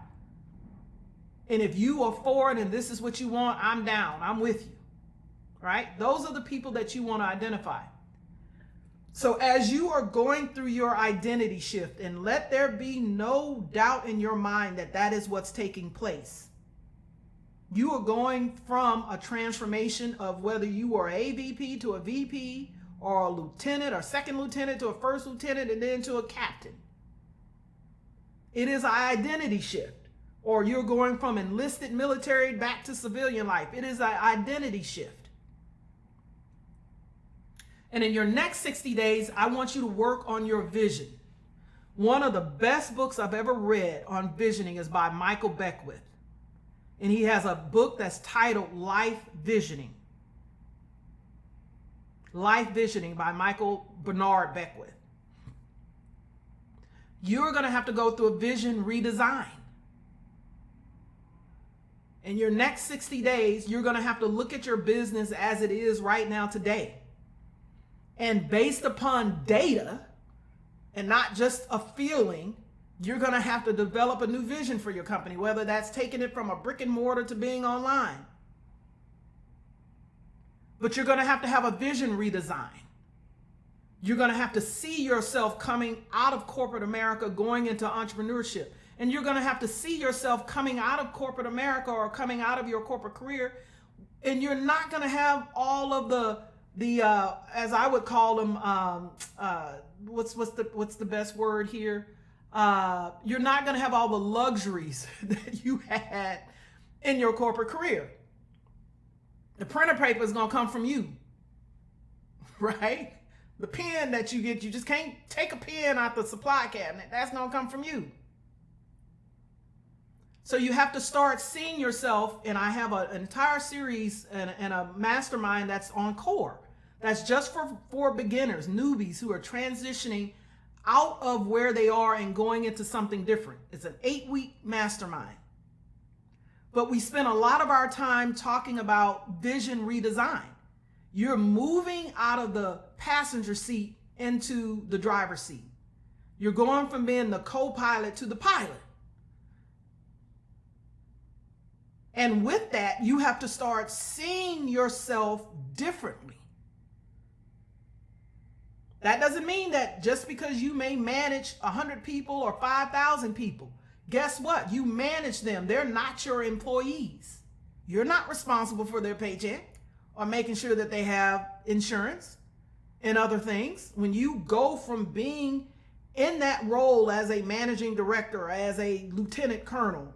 And if you are for it and this is what you want, I'm down. I'm with you. Right? Those are the people that you want to identify. So as you are going through your identity shift, and let there be no doubt in your mind that that is what's taking place. You are going from a transformation of whether you are a VP to a VP, or a lieutenant or second lieutenant to a first lieutenant, and then to a captain. It is an identity shift. Or you're going from enlisted military back to civilian life. It is an identity shift. And in your next 60 days, I want you to work on your vision. One of the best books I've ever read on visioning is by Michael Beckwith. And he has a book that's titled Life Visioning. Life Visioning by Michael Bernard Beckwith. You're going to have to go through a vision redesign. In your next 60 days, you're going to have to look at your business as it is right now today. And based upon data, and not just a feeling, you're going to have to develop a new vision for your company, whether that's taking it from a brick and mortar to being online. But you're going to have a vision redesign. You're going to have to see yourself coming out of corporate America, going into entrepreneurship. And you're going to have to see yourself coming out of corporate America or coming out of your corporate career. And you're not going to have all of the as I would call them, what's the best word here? You're not going to have all the luxuries that you had in your corporate career. The printer paper is going to come from you, right? The pen that you get, you just can't take a pen out the supply cabinet. That's going to come from you. So you have to start seeing yourself, and I have an entire series and a mastermind that's on C.O.R.E. That's just for beginners, newbies who are transitioning out of where they are and going into something different. It's an 8-week mastermind. But we spend a lot of our time talking about vision redesign. You're moving out of the passenger seat into the driver's seat. You're going from being the co-pilot to the pilot. And with that, you have to start seeing yourself differently. That doesn't mean that just because you may manage 100 people or 5,000 people, guess what? You manage them. They're not your employees. You're not responsible for their paycheck or making sure that they have insurance and other things. When you go from being in that role as a managing director or as a lieutenant colonel,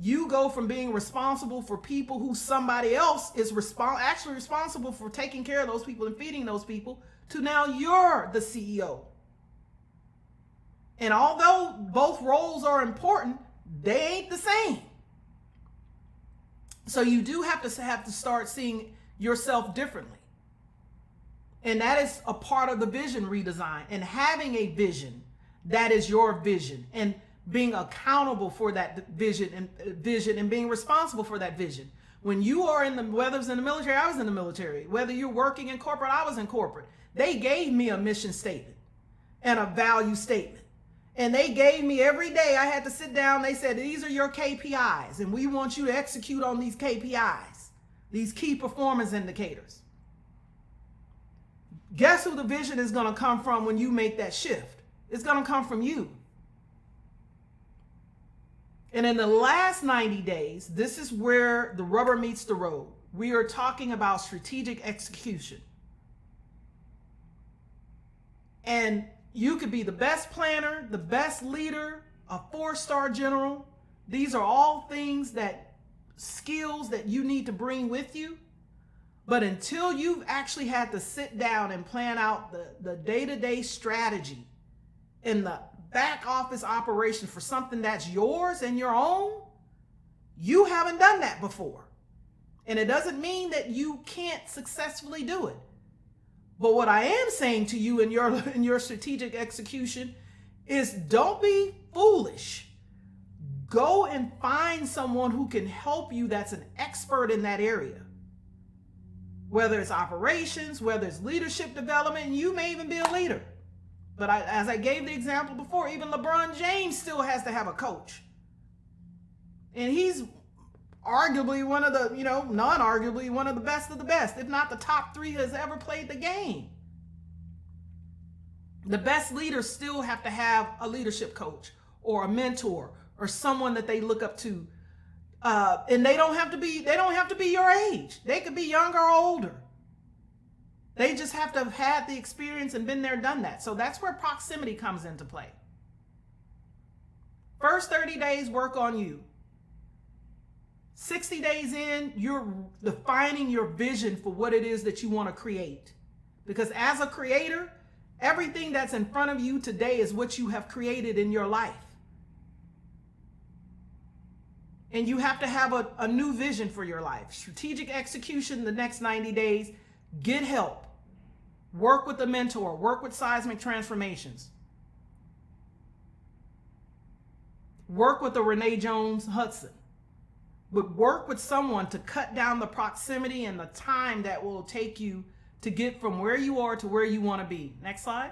you go from being responsible for people who somebody else is actually responsible for taking care of those people and feeding those people, to now you're the CEO. And although both roles are important, they ain't the same. So you do have to start seeing yourself differently. And that is a part of the vision redesign, and having a vision that is your vision. And being accountable for that vision and being responsible for that vision. When you are whether it's in the military, I was in the military. Whether you're working in corporate, I was in corporate. They gave me a mission statement and a value statement. And they gave me every day, I had to sit down. They said, these are your KPIs, and we want you to execute on these KPIs, these key performance indicators. Guess who the vision is going to come from when you make that shift? It's going to come from you. And in the last 90 days, this is where the rubber meets the road. We are talking about strategic execution. And you could be the best planner, the best leader, a 4-star general. These are all skills that you need to bring with you. But until you've actually had to sit down and plan out the day-to-day strategy in the back office operation for something that's yours and your own, you haven't done that before. And it doesn't mean that you can't successfully do it. But what I am saying to you in your strategic execution is don't be foolish. Go and find someone who can help you that's an expert in that area. Whether it's operations, whether it's leadership development, and you may even be a leader. But as I gave the example before, even LeBron James still has to have a coach. And he's arguably one of the, non-arguably one of the best of the best, if not the top 3 has ever played the game. The best leaders still have to have a leadership coach or a mentor or someone that they look up to. And they don't have to be your age. They could be younger or older. They just have to have had the experience and been there, done that. So that's where proximity comes into play. First 30 days, work on you. 60 days in, you're defining your vision for what it is that you want to create. Because as a creator, everything that's in front of you today is what you have created in your life. And you have to have a new vision for your life. Strategic execution the next 90 days. Get help. Work with a mentor. Work with seismic transformations. Work with the Renea Jones-Hudson. But work with someone to cut down the proximity and the time that will take you to get from where you are to where you want to be. Next slide.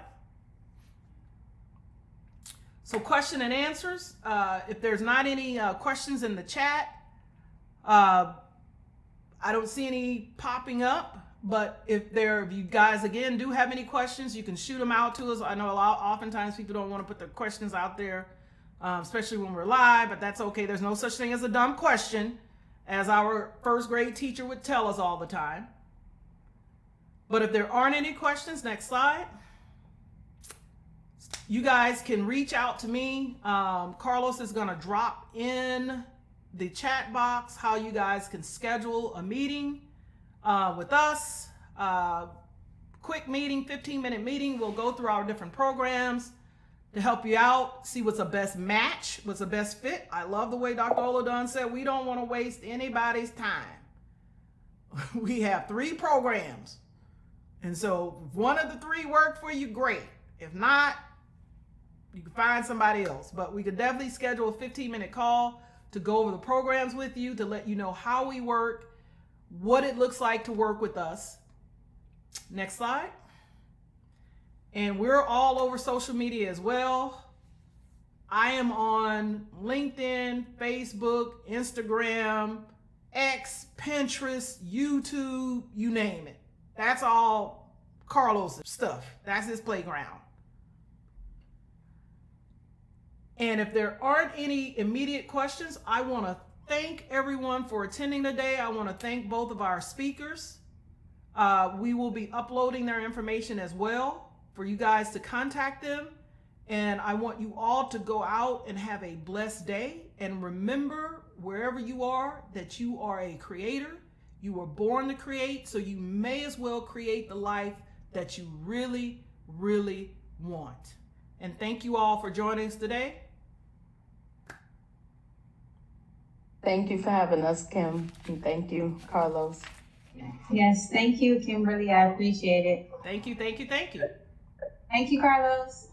So question and answers. If there's not any questions in the chat, I don't see any popping up. But if you guys, again, do have any questions, you can shoot them out to us. I know oftentimes people don't want to put their questions out there, especially when we're live, but that's okay. There's no such thing as a dumb question, as our first grade teacher would tell us all the time. But if there aren't any questions, next slide. You guys can reach out to me. Carlos is going to drop in the chat box how you guys can schedule a meeting with us. Quick meeting, 15-minute meeting. We'll go through our different programs to help you out, see what's the best match, what's the best fit. I love the way Dr. Olodun said we don't want to waste anybody's time. We have 3 programs. And so if one of the 3 work for you, great. If not, you can find somebody else. But we could definitely schedule a 15-minute call to go over the programs with you, to let you know how we work, what it looks like to work with us. Next slide. And we're all over social media as well. I am on LinkedIn, Facebook, Instagram, X, Pinterest, YouTube, you name it. That's all Carlos' stuff. That's his playground. And if there aren't any immediate questions, I want to thank everyone for attending today. I want to thank both of our speakers. We will be uploading their information as well for you guys to contact them. And I want you all to go out and have a blessed day. And remember, wherever you are, that you are a creator. You were born to create, so you may as well create the life that you really, really want. And thank you all for joining us today. Thank you for having us, Kim. And thank you, Carlos. Yes, thank you, Kimberly. I appreciate it. Thank you, thank you, thank you. Thank you, Carlos.